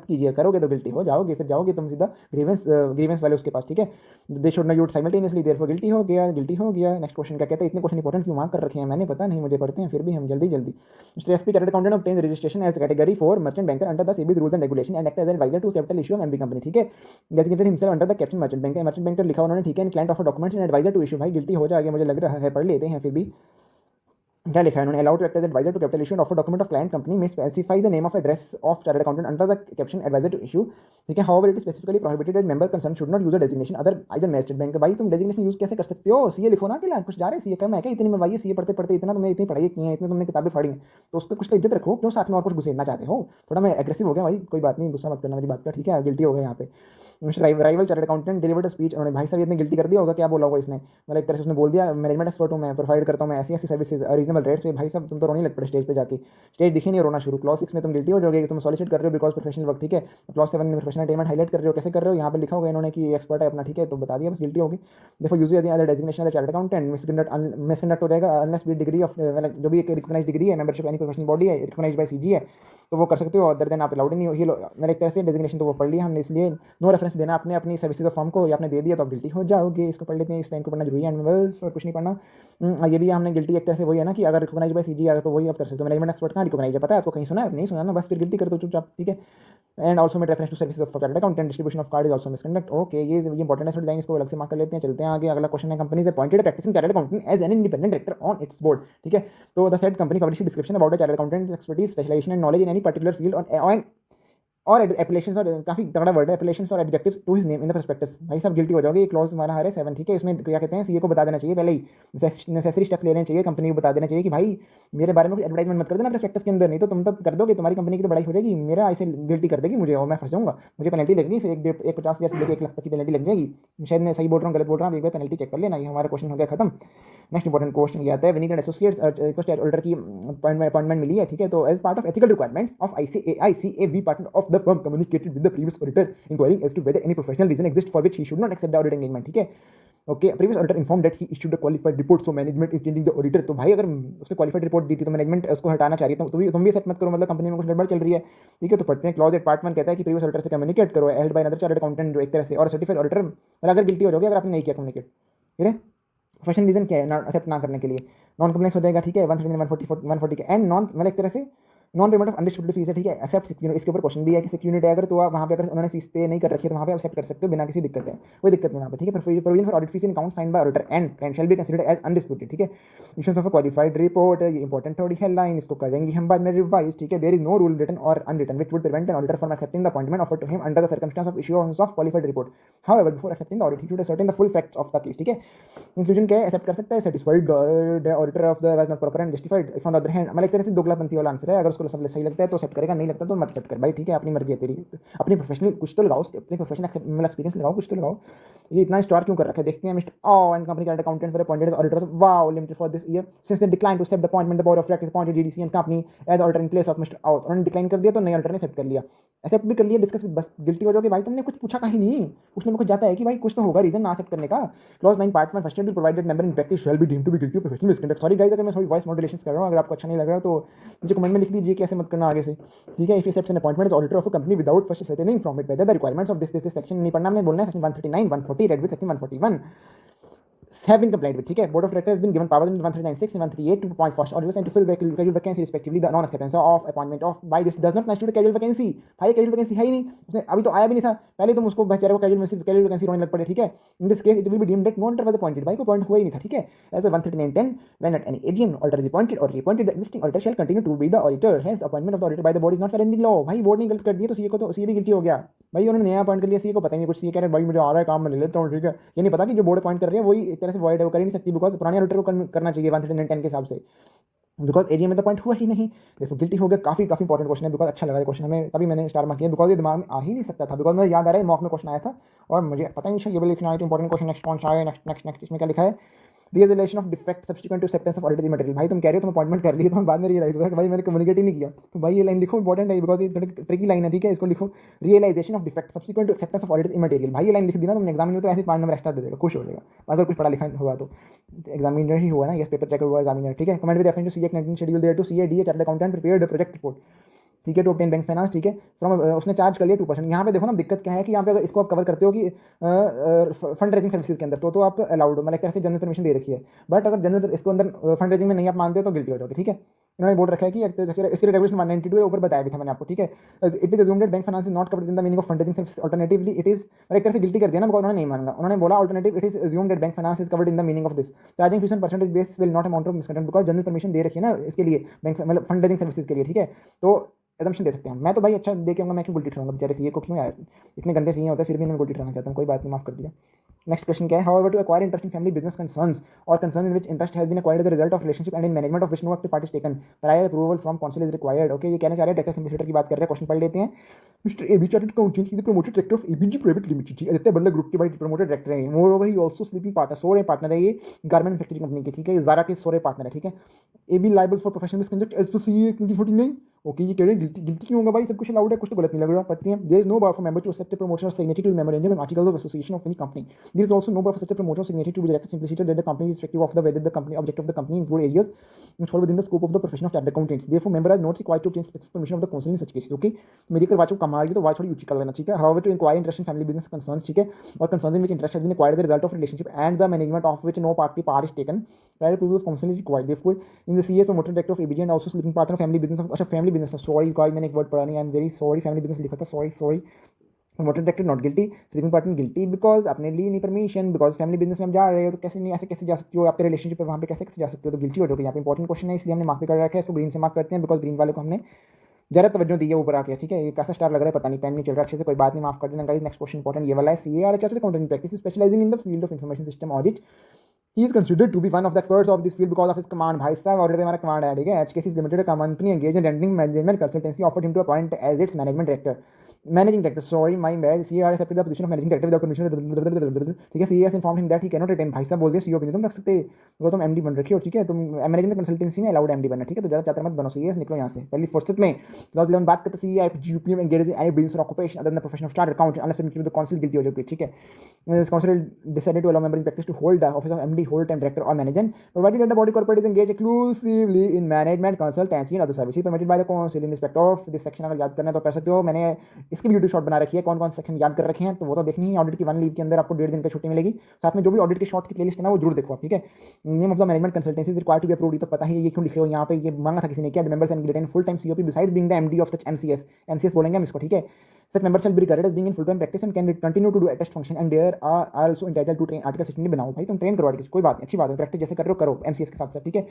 कीजिए, करोगे तो गिल्टी हो जाओगे, फिर जाओगे तुम सीधा ग्रीवेंस वाले उसके पास, ठीक है। दे should not use simultaneously, therefore guilty हो गया। नेक्स्ट क्वेश्चन क्या कहता है, इतने क्वेश्चन इंपॉर्टेंट क्यों मार्क कर रखे हैं मैंने पता नहीं, मुझे पढ़ते हैं फिर भी हम जल्दी। Mister SP chartered accountant obtain registration as category 4 merchant banker under the SEBI's rules and regulation and act as advisor to capital issue of MB company, ठीक है। Designated himself under the captain merchant banker लिखा उन्होंने, ठीक है। Client offer documents and advisor to issue, भाई गिल्टी हो जाएगा मुझे लग रहा है, पढ़ लेते हैं फिर भी क्या लिखा है उन्होंने, allowed to act as advisor to capital issue offer document of client company में specify the name of address of chartered accountant under the caption advisor to issue, ठीक है। However it is specifically prohibited that member concern should not use a designation other either merchant bank, भाई तुम डेजिग्नेशन यूज कैसे कर सकते हो, सीए लिखो ना, कि कुछ जा रहे सीए कम है क्या, इतनी में भाई सीए पढ़ते इतना तुमने इतनी पढ़ाई की है, इतने तुमने किताबें पढ़ी हैं, तो उसका कुछ तो इज्जत रखो, क्यों साथ में और कुछ घुसेड़ना चाहते हो। थोड़ा मैं एग्रेसिव हो गया भाई, कोई बात नहीं, गुस्सा मत करना मेरी बात का, ठीक है, गिल्टी हो गया यहाँ पे। Mister rival chartered accountant delivered speech, उन्होंने भाई साहब इतने गिल्टी कर दिया होगा, क्या बोला होगा इसने, मतलब एक तरह से उसने बोल दिया मैनेजमेंट एक्सपर्ट हूँ मैं, प्रोवाइड करता हूँ मैं ऐसी ऐसी सर्विसेज रीजनेबल रेट्स पे। भाई साहब तुम तो रोने लग पड़े स्टेज पे जाके, स्टेज दिखी नहीं रोना शुरू। क्लॉज 6 में तुम गिल्टी हो जाओगे, तुम सॉलिसिट कर रहे हो बिकॉज प्रोफेशनल वर्क, ठीक है। क्लॉज 7 में प्रोफेशनल अटेनमेंट हाईलाइट कर रहे हो, कैसे कर रहे हो, यहाँ पे लिखा होगा इन्होंने कि एक्सपर्ट है अपना, ठीक है, तो बता दिया बस गिल्टी होगी। देखो use other designation chartered accountant misconduct हो जाएगा अनलेस बी डिग्री ऑफ, जो भी एक रिकॉग्नाइज डिग्री है, मेंबरशिप एनी प्रोफेशनल बॉडी है रिकॉग्नाइज बाय सीजी है, तो वो कर सकते हो। अदर देन आप अलाउड नहीं हो, ये मेरे एक तरह से डेजिग्नेशन तो वो पढ़ लिया हमने, इसलिए नो रेफरेंस देना आपने अपनी सर्विसेज ऑफ फॉर्म को, या आपने दे दिया तो आप गिल्टी हो जाओगे। इसको पढ़ लेते हैं, इस लाइन को पढ़ना जरूरी है बस, और कुछ नहीं पढ़ना। ये भी हमने गिल्टी एक तरह से वही है ना कि अगर रिकॉग्नाइज बाय सीजी आएगा तो वही आप कर सकते हो। मैनेजमेंट एक्सपर्ट कहाँ रिकॉग्नाइज है, पता है आपको, कहीं सुना है नहीं सुना ना, बस फिर गिल्टी कर दो चुपचाप, ठीक है। And also made reference to services of chartered accountant, distribution of card is also misconduct. Okay, ये इंपॉर्टेंट है, लाइन इसको अलग से मार्क कर लेते हैं, चलते हैं आगे। अगला क्वेश्चन है, कंपनी से appointed practising chartered accountant as an independent director on its board, ठीक है। तो the said company publish description about the chartered accountant expertise specialisation and knowledge in any particular field और एप्लीकेशंस, और काफी तगड़ा वर्ड है, एप्लीकेशंस और adjectives to his name in the prospectus. भाई सब गिल्टी हो जाओगे, ये क्लॉज हमारा है 7, ठीक है। इसमें क्या कहते हैं, सीए को बता देना चाहिए पहले ही, नेसेसरी स्टेप लेने चाहिए, कंपनी को बता देना चाहिए कि भाई मेरे बारे में कुछ एडवर्टाइजमेंट मत कर देना प्रोस्पेक्टस के अंदर, नहीं तो तुम तो कर दोगे, तुम्हारी कंपनी की तो बड़ाई हो जाएगी, मेरा ऐसे गिल्टी कर देगी मुझे और मैं फंस जाऊंगा, मुझे पेनल्टी लगेगी, फिर 50,000 से लेकर 1 लाख तक की पेनल्टी लग जाएगी। शायद मैं सही बोल रहा हूँ, गलत बोल रहा हूँ, एक बार पेनल्टी चेक कर लेना। ये हमारा क्वेश्चन हो गया खत्म। नेक्स्ट इंपॉर्टेंट क्वेश्चन ये आता है, विनीत एंड एसोसिएट्स ऑडिटर की अपॉइंटमेंट मिली है, ठीक है। तो as part of ethical requirements of ICAI partner of the firm communicated with the previous auditor inquiring as to whether any professional reason exist for which he should not accept the audit engagement, ठीक है। Okay, previous auditor inform that he issued a qualified report, so management is changing the auditor. तो भाई अगर उसने क्वालिफाइड रिपोर्ट दी थी तो मैनेजमेंट उसको हटाना चाह रही है, तो तुम भी एक्सेप्ट मत करो, मतलब कंपनी में कुछ गड़बड़ चल रही है, ठीक है। तो पढ़ते हैं, क्लॉज एट पार्ट 1 कहता है कि प्रीवियस ऑडिटर से कम्युनिकेट करो held by another chartered accountant, जो एक तरह से, और सर्टिफाइड ऑडिटर, और अगर गिल्टी हो जाओगे अगर आपने नहीं किया कम्युनिकेट, ठीक है। प्रोफेशनल रीजन क्या है एक्सेप्ट ना करने के लिए, नॉन कंप्लेंस हो जाएगा, ठीक है। 139 140 के एंड नॉन, मतलब एक तरह से नॉन पेमेंट ऑफ अनडिस्ट्रिब्यूटेड फीस है, ठीक है। एक्सेप्ट 6 यूनिट, इसके ऊपर क्वेश्चन भी है कि 6 यूनिट है अगर, तो आप वहाँ पे अगर उन्होंने फीस पे नहीं कर रखी है तो वहाँ पे एक्सेप्ट कर सकते हो बिना किसी दिक्कत है, कोई दिक्कत नहीं वहाँ पे, ठीक है। Provision for audit fees in account sign by auditor and shall be considered as undisputed, ठीक है। Issuance of a qualified report, ये इंपॉर्टेंट थोड़ी है लाइन, इसको करेंगे हम बाद में रिवाइज, ठीक है। There is no rule written और unwritten which would prevent an auditor from accepting the appointment offered to him under the circumstance of issuance of qualified report, however before accepting the audit he should ascertain the full facts of the case, ठीक है। इंक्लूजन क्या है, एक्सेप्ट कर सकता है, satisfied the auditor of the was not proper and justified if on the other hand, मतलब एक तरह से दोगलापंथी वाला आंसर है, अगर उसको सब सही लगता है तो एक्सेप्ट करेगा, नहीं लगता तो मत एक्सेप्ट कर भाई, ठीक है। अपनी मर्जी है तेरी, अपनी प्रोफेशनल कुछ तो लगाओ, अपनी प्रोफेशनल एक्सपीरियंस लगाओ, कुछ तो लगाओ। ये इतना स्टार क्यों कर रखा है, देखते हैं। Mister O and company chartered accountants were appointed as auditors, wow, limited for this year since they decline to accept the appointment, the board of directors appointed GDC and company as auditor in place of mister O. उन्होंने डिक्लाइन कर दिया तो नए ऑडिटर ने एक्सेप्ट कर लिया, एक्सेप्ट भी कर लिया, डिस्कस बस गिल्टी हो जाओगे भाई, तुमने कुछ पूछा कहीं नहीं, पूछने में कुछ जाता है कि भाई कुछ तो होगा रीजन ना एक्सेप्ट करने का। Clause 9 part 1 first schedule provided member in practice shall be deemed to be guilty of professional misconduct. Sorry guys अगर मैं थोड़ी वॉइस मॉड्यूलेशंस कर रहा हूं, अगर आपको अच्छा नहीं लग रहा तो मुझे कमेंट में लिख दीजिए कि ऐसे मत करना आगे से, ठीक है। If you accept an appointment as auditor of a company without first ascertaining from it whether the requirements of this section नहीं पढ़ना, हमने बोलना है section 139 140 read with section 141 have been complied with, ठीक है। Board of directors has been given powers in 139(6) and 138 to appoint first auditors and to fill casual vacancy respectively. The non acceptance of appointment of by this does not constitute a casual vacancy। भाई casual vacancy है ही नहीं, उसने अभी तो आया भी नहीं था, पहले तुम उसको बेचारे को casual vacancy रोने लग पड़े, ठीक है। in this case it will be deemed that no auditor was appointed, भाई को अपॉइंट हुआ ही नहीं था, ठीक है। as by 139(10) when at any AGM auditor is appointed or reappointed, the existing auditor shall continue to be the auditor, hence the appointment of the auditor by the board is not fair in the law। भाई बोर्ड ने गलत कर दिया तो सीए को, तो सीए भी गिल्टी हो गया भाई, उन्होंने नया अपॉइंट कर लिया, सीए को पता ही नहीं कुछ, सीए कह रहे भाई मुझे आ रहा है काम में ले लेता हूँ, ठीक है। ये नहीं पता कि जो बोर्ड अपॉइंट कर रही है वही एक तरह से वॉइड है, वो कर ही नहीं सकती, बिकॉज पुराने ऑडिटर को करना चाहिए 110 के हिसाब से, बिकॉज एजीएम में तो पॉइंट हुआ ही नहीं। देखो गिल्टी हो गया, काफी इंपॉर्टेंट क्वेश्चन है, बिकॉज अच्छा लगा ये क्वेश्चन हमें, तभी मैंने स्टार मार्क किया, बिकॉज ये दिमाग में आ ही नहीं सकता था, बिकॉज मुझे याद आ रहा है मॉक में क्वेश्चन आया था और मुझे पता ही नहीं, ये भी लिखना आया तो इंपॉर्टेंट क्वेश्चन। नेक्स्ट कौन सा है, नेक्स्ट इसमें क्या लिखा है, realisation of defect subsequent to acceptance of audit material. भाई तुम कह रहे हो तुम अपॉइंटमेंट कर लिए, तो बाद में रियलाइज हुआ कि भाई मैंने कम्युनिकेट ही नहीं किया, तो भाई ये लाइन लिखो, इंपॉर्टेंट है बिकॉज ये थोड़ी ट्रिकी लाइन है, ठीक है। इसको लिखो, realisation of defect subsequent to acceptance of audit material. भाई ये लाइन लिख दी ना तुमने एग्जाम में, तो ऐसे 5 नंबर एक्स्ट्रा दे देगा, खुश हो जाएगा अगर कुछ पढ़ा लिखा हुआ तो। एग्जामिनर ही हुआ ना, यस पेपर चेकर हुआ एग्जामिनर, ठीक है। Comment with reference to CA 19 schedule thereto CA D chartered accountant prepared project report, ठीक है, टू ऑब्टेन बैंक फाइनेंस, ठीक है। फ्रॉम उसने चार्ज कर लिया 2%। यहाँ पे देखो ना दिक्कत क्या है कि यहाँ पे अगर इसको आप कवर करते हो कि फंड रेजिंग सर्विसेज के अंदर तो आप अलाउड, मतलब एक तरह से जनरल परमिशन दे रखी है, बट अगर जनरल इसको अंदर फंड रेजिंग में नहीं आप मानते हो तो गिल्टी हो जाओगे, ठीक है। इन्होंने बोल रखा है कि इसके रेगुलेशन 192 है, ऊपर बताया भी था मैंने आपको, ठीक है। It is assumed that bank finance is not covered in the meaning of fund raising service, alternatively it is, एक तरह से गिल्टी कर दिया ना, बिकॉज उन्होंने नहीं माना, उन्होंने बोला alternative it is assumed that bank finance is covered in the meaning of this charging fees on percentage base will not amount of misconduct, because general permission दे रखी है ना इसके लिए बैंक, मतलब फंड रेजिंग सर्विसेज के लिए, ठीक है। तो एजम्पशन दे सकते हैं। मैं तो भाई अच्छा दे के आऊँगा, मैं क्यों गुल्टी ठहराऊंगा बेचारे सीए को, क्यों यार इतने गंदे सीए होते हैं, फिर भी इन्हें गुल्टी ठहराना चाहता हूँ, कोई बात नहीं, माफ कर दिया। नेक्स्ट क्वेश्चन क्या है, however to acquire interest in family business concerns or concern in which interest has been acquired as a result of relationship and in management of which no active part is taken, prior approval from council is required. Okay, ये कहना चाह रहे हैं डायरेक्टर सिम्पलीसिटर की बात कर रहे हैं, क्वेश्चन पढ़ लेते हैं। Mister AB chartered accountant, he is the promoted director of ABG private limited, ठीक है, आदित्य बिरला ग्रुप के भाई प्रमोटेड डायरेक्टर हैं। मोर ओवर ही आल्सो स्लीपिंग पार्टनर, सोरे पार्टनर है ये गारमेंट मैन्युफैक्चरिंग कंपनी के, ठीक है, ज़ारा के सोरे पार्टनर है, ठीक है। AB liable for professional misconduct as per CA 2049। Okay, ये कह रहे हैं गिल्टी, गिल्टी क्यों होगा भाई, सब कुछ अलाउड है, कुछ तो गलत नहीं लग रहा। पढ़ते हैं, there is no bar for member to accept promotion or signatory to memorandum and articles of association of any company. There is also no bar for accept promotion signatory to be director simpliciter that the company is respective of the whether the company objective of the company include areas which fall within the scope of the profession of chartered accountants. Therefore, member are not required to obtain specific permission of the council in such cases. Okay, मेरी अगर वाचो कम आ रही है तो वाच थोड़ी ऊंची कर लेना, ठीक है। However, to inquire interest in family business concerns, ठीक है, और concerns in which interest has been acquired as a result of relationship and the management of which no party part is taken, prior approval of council is required. Therefore, in the CA promoter director of ABG and also sleeping partner of family business of अच्छा family business, sorry guys मैंने एक word पढ़ा नहीं, I am very sorry, family business लिखा था, sorry। Promoted director not guilty, sleeping partner guilty because आपने ली नहीं परमिशन, बिकॉज फैमिली बिजनेस में आप जा रहे हो तो कैसे नहीं, ऐसे कैसे जा सकती हो, आपके रिलेशनशिप है वहाँ पे कैसे कैसे जा सकते हो, तो गिल्टी हो जाओगे। यहाँ पे इंपॉर्टेंट क्वेश्चन है इसलिए हमने मार्क भी कर रखा है, इसको ग्रीन से मार्क करते हैं बिकॉज ग्रीन वाले को हमने ज़रा तवज्जो दी है ऊपर आके, ठीक है। ये कैसा स्टार लग रहा है पता नहीं, पेन नहीं चल रहा अच्छे से, कोई बात नहीं, माफ कर देना गाइस। नेक्स्ट क्वेश्चन इंपॉर्टेंट ये वाला है, CA R chartered accountant practice specialising in the field of information system audit. He is considered to be one of the experts of this field because of his command. भाई साहब ऑलरेडी हमारा कमांड है, ठीक है। HKC limited company engage in rendering management consultancy offered him to appoint as its management director, managing director, sorry my bad, CA R accepted the position of managing director without permission, ठीक है। CA has informed him that he can not retain, भाई साहब बोल दिया सीईओ भी नहीं तुम रख सकते, वो तुम एमडी बन रखी हो, ठीक है, तुम मैनेजमेंट कंसल्टेंसी में अलाउड एमडी बनना, ठीक है, तो ज़्यादा चाहते मत बनो, सीए निकलो यहाँ से पहली फुर्सत में। क्लॉज 11 बात करते CA GPM engage in any business or occupation other than the profession of chartered accountant unless permitted by the council, guilty हो जाओगे, ठीक है। This council decided to allow members in practice to hold the office of MD, whole time director or manager, provided that the body corporate is engaged exclusively in management consultancy and other services permitted by the council in respect of this section। अगर याद करना है तो कर सकते हो, मैंने इसकी भी यूट्यूब शॉर्ट बना रखी है, कौन कौन सेक्शन याद कर रखे हैं तो वो तो देखनी ही। ऑडिट की 1 लीव के अंदर आपको 1.5 दिन की छुट्टी मिलेगी, साथ में जो भी ऑडिट के शॉर्ट की प्लेलिस्ट है ना वो जरूर देखो आप, ठीक है। Name of the management consultancy is required to be approved, तो पता ही ये क्यों लिखे हो यहाँ पे, ये मांगा था किसी ने क्या, the members and retain full time COP besides being the MD of such MCS बोलेंगे हम इसको, ठीक है। Such members shall be regarded as being in full time practice and can continue to do attest function and they are also entitled to train article 16 बनाओ भाई, तुम ट्रेन करो आर्टिकल, कोई बात नहीं, अच्छी बात है, प्रैक्टिस जैसे कर रहे हो करो एमसीएस के साथ साथ, ठीक है।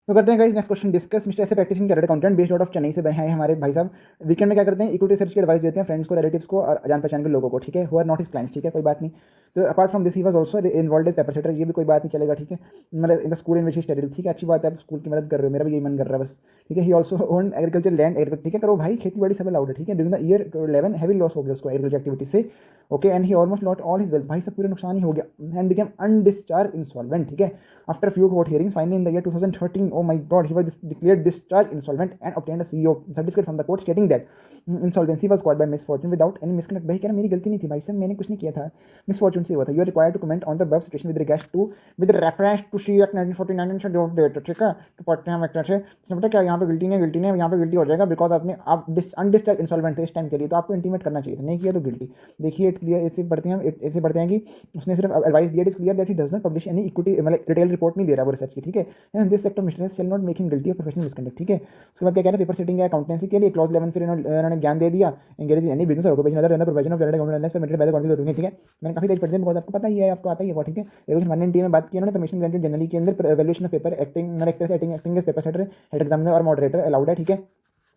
तो करते हैं guys next question discuss. Mister ऐसे practising chartered accountant based out of Chennai से हैं हमारे भाई साहब। वीकेंड में क्या करते हैं, इक्विटी रिसर्च की एडवाइस देते हैं फ्रेंड्स को, रिलेटिव्स को और जान पहचान के लोगों को, ठीक है, who are not his clients, ठीक है, कोई बात नहीं। तो apart from this he was also involved as paper setter, ये भी कोई बात नहीं चलेगा, ठीक है, मतलब in the school in which he studied, ठीक है, अच्छी बात है, आप स्कूल की मदद कर रहे हो, मेरा भी यही मन कर रहा है बस, ठीक है। ही आल्सो ओन एग्रीकल्चर लैंड, ठीक है, करो भाई, खेती बाड़ी सब अलाउड है, ठीक है। During the year 11 heavy loss हो गया उसको एग्रीकल्चर एक्टिविटी से, okay, and he almost lost all his wealth, भाई सब पूरा नुकसान ही हो गया, एंड बिकेम अनडिस्चार्ज इंसॉल्वेंट, ठीक है। After few court hearings finally in the year 2013, oh my God, he was declared discharge insolvent and obtained a CEO certificate from the court stating that insolvency was caused by misfortune without any misconduct. भाई कह रहा मेरी गलती नहीं थी भाई साहब, मैंने कुछ नहीं किया था, मिसफॉर्चून से हुआ था। You are required to comment on the above situation with regards to with reference to C act 1949 and schedule of date, ठीक है। तो पढ़ते हैं हम एक्टर से, इसने पता क्या यहाँ पे गिल्टी नहीं, यहाँ पे गिल्टी हो जाएगा बिकॉज आपने आप अनडिस्चार्ज इंसॉल्वेंट थे इस टाइम के लिए, तो आपको इंटीमेट करना चाहिए था, नहीं किया तो गिल्टी। देखिए इट क्लियर, ऐसे पढ़ते हैं ऐसे पढ़ते हैं कि उसने सिर्फ एडवाइस दिया, it is clear that he does not publish any equity, मतलब डिटेल रिपोर्ट नहीं दे रहा वो रिसर्च की, ठीक है। And this sector mistakes shall not make him guilty of professional misconduct, ठीक है। उसके बाद क्या कह रहे हैं, पेपर सेटिंग है अकाउंटेंसी के लिए, क्लॉज 11 फिर इन्होंने ज्ञान दे दिया, engage any business or occupation other than the provision of chartered accountant permitted by the council, ठीक है। मैंने काफी तेज पढ़ दिया बिकॉज आपको पता ही है, आपको आता ही है, ठीक है। रेगुलेशन 190 में बात की उन्होंने, परमिशन ग्रांटेड जनरली के अंदर वैल्यूएशन ऑफ पेपर एक्टिंग, मतलब एक तरह से acting as paper setter, head examiner और मॉडरेटर अलाउड है, ठीक है।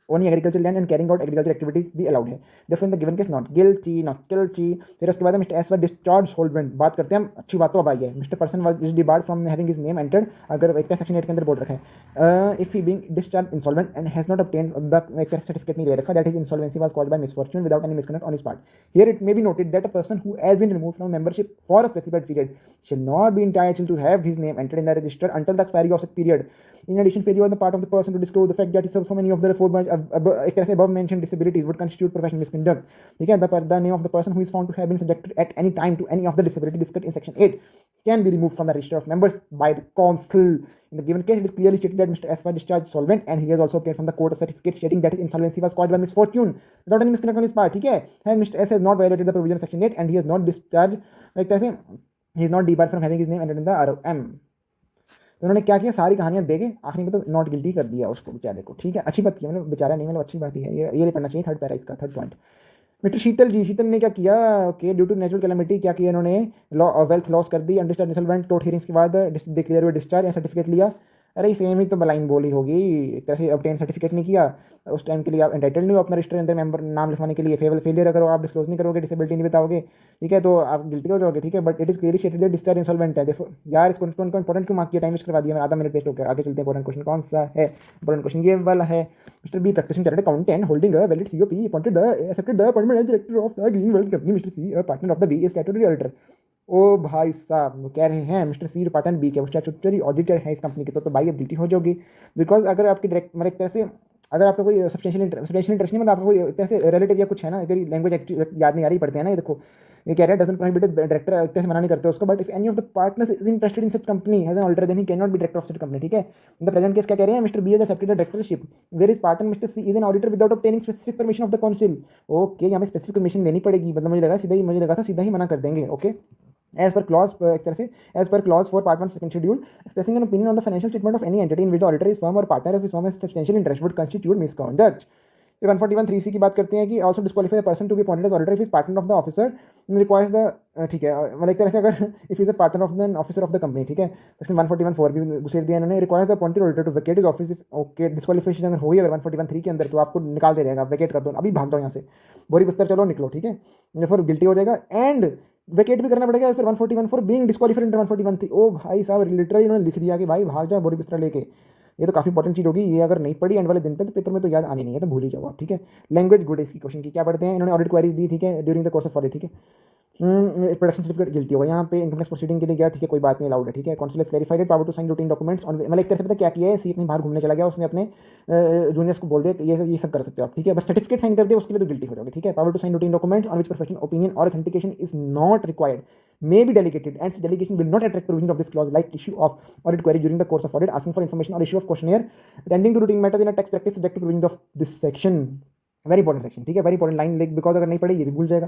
Only agriculture land and carrying out agriculture activities भी अलाउड है, therefore in the given case not guilty. फिर उसके बाद mister S was discharge solvent, बात करते हैं, अच्छी बात तो अब आई है। Mister person was debarred from having his name entered, अगर एक सेक्शन 8 के अंदर बोल रखा है if he being discharge insolvent and has not obtained the एक सर्टिफिकेट नहीं ले रखा, that is insolvency was caused by misfortune without any misconduct on his part. Here it may be noted that a person who has been removed from membership for a specified period shall not be entitled to have his name entered in the register until the expiry of such period. In addition, failure on the part of the person to disclose the fact that he suffers from any of the एक तरह से above mentioned disabilities would constitute professional misconduct, ठीक है। The name of the person who is found to have been subjected at any time to any of the disability discussed in section 8 can be removed from the register of members by the council. In the given case, it is clearly stated that Mr. S was discharged solvent and he has also obtained from the court a certificate stating that his insolvency was caused by misfortune without any misconduct on his part, ठीक है। And Mr. S has not violated the provision of section 8 and he has not discharged, एक तरह से he is not debarred from having his name entered in the ROM। तो उन्होंने क्या किया, सारी कहानियां देके आखिरी में तो नॉट गिल्टी कर दिया उसको बेचारे को, ठीक है। अच्छी बात की, मतलब बेचारा नहीं, मतलब अच्छी बात ही है, ये नहीं पढ़ना चाहिए। थर्ड पैरा इसका, थर्ड पॉइंट। मिस्टर शीतल ने क्या किया, okay, due to natural calamity क्या किया इन्होंने, वेल्थ लॉस कर दी, अनडिस्चार्ज इंसॉल्वेंट, कोर्ट हियरिंग्स के बाद डिक्लेयर हुए डिस्चार्ज या सर्टिफिकेट लिया, अरे सेम ही तो लाइन बोली होगी, एक तरह से ऑब्टेन सर्टिफिकेट नहीं किया उस टाइम के लिए, आप एंटाइटल नहीं हो अपना रजिस्टर अंदर मेंबर नाम लिखवाने के लिए, फेलियर अगर आप डिस्क्लोज नहीं करोगे, डिसेबिलिटी नहीं बताओगे, ठीक है, तो आप गिल्टी हो जाओगे, ठीक है। But it is clearly stated that discharge insolvent है। देखो यार, इसको इंपॉर्टेंट क्यों मार्क किया, टाइम वेस्ट करवा दिया, मैं आधा मिनट वेस्ट हो गया। आगे चलते हैं, इंपॉर्टेंट क्वेश्चन कौन सा है, इंपॉर्टेंट क्वेश्चन ये वाला है। Mister B practising chartered accountant holding a valid COP appointed the accepted the appointment as director of the green world company. Mister C a partner of the B is statutory auditor. ओ भाई साहब, वो कह रहे हैं मिस्टर सी पार्टनर बी के स्टैट्यूटरी ऑडिटर है इस कंपनी के, तो भाई अब गिल्टी हो जाओगी। बिकॉज अगर आपकी डायरेक्ट मतलब एक तरह से अगर आपका कोई सब्सटेंशियल इंटरेस्ट नहीं, मतलब आपका कोई तरह से रिलेटिव या कुछ है ना, अगर लैंग्वेज याद नहीं आ रही, पढ़ते हैं ना, ये देखो ये कह रहा है डजंट प्रोहिबिट डायरेक्टर, एक तरह से मना नहीं करते उसको, but if any of the partners is interested in such company has an auditor then he can not be director of such company, ठीक है। इन द प्रेजेंट केस क्या कह रहे हैं, mister B has accepted the directorship where is partner mister C is an auditor without obtaining specific permission of the council. Okay, यहाँ पे स्पेसिफिक परमिशन लेनी पड़ेगी, मतलब मुझे लगा था सीधा ही मना कर देंगे। ओके, as per clause एक तरह से as per clause 4 part 1 second schedule expressing an opinion on the financial statement of any entity in which the auditor is firm or partner of his firm has substantial interest would constitute misconduct। 141(3)(c की बात करते हैं कि also disqualify a person to be appointed as auditor if he is partner of the officer requires the ठीक है, मतलब एक तरह से अगर if he is a partner of the officer of the company, ठीक है। सेक्शन 141(4) भी घुसेड़ दिया इन्होंने, requires the appointed auditor to vacate his office if okay disqualification अगर हुई अगर 141(3) के अंदर, तो आपको निकाल दे जाएगा, वेकेट कर दो, अभी भाग जाओ यहाँ से, बोरी बिस्तर चलो निकलो, ठीक है, फिर गिल्टी हो जाएगा एंड वेकेट भी करना पड़ेगा as per 141 for being disqualified under 141(3). ओ भाई साहब, लिटरली इन्होंने लिख दिया कि भाई भाग जाओ बोरी बिस्तर लेके। ये तो काफी इंपॉर्टेंट चीज होगी, ये अगर नहीं पढ़ी एंड वाले दिन पे तो पेपर में तो याद आनी नहीं है, तो भूल ही जाओ आप, ठीक है। लैंग्वेज गुड है इसकी क्वेश्चन की, क्या पढ़ते हैं इन्होंने, ऑडिट क्वेरीज दी, ठीक है, during the course of audit, ठीक है। प्रोडक्शन सर्टिफिकेट गिल्टी होगा यहाँ पे, इनकम टैक्स प्रोसीडिंग के लिए गया, ठीक है, कोई बात नहीं, अलाउड है, ठीक है। Council clarified power to sign routine documents on, मतलब एक तरह से पता क्या किया है, सी कहीं बाहर घूमने चला गया, उसने अपने जूनियर्स को बोल दिया ये सब कर सकते हो आप, ठीक है, बट सर्टिफिकेट साइन कर दिया उसके लिए तो गिल्टी हो जाओगे, ठीक है। Power to sign routine documents on which professional opinion or authentication is not required may be delegated and delegation will not attract provision of this clause like issue of audit query during the course of audit, asking for information or issue of questionnaire attending to routine matters in a tax practice subject to provision of this section। Very important section, ठीक है, वेरी इंपॉर्टेंट लाइन लिख, बिकॉज अगर नहीं पढ़े ये भी भूल जाएगा,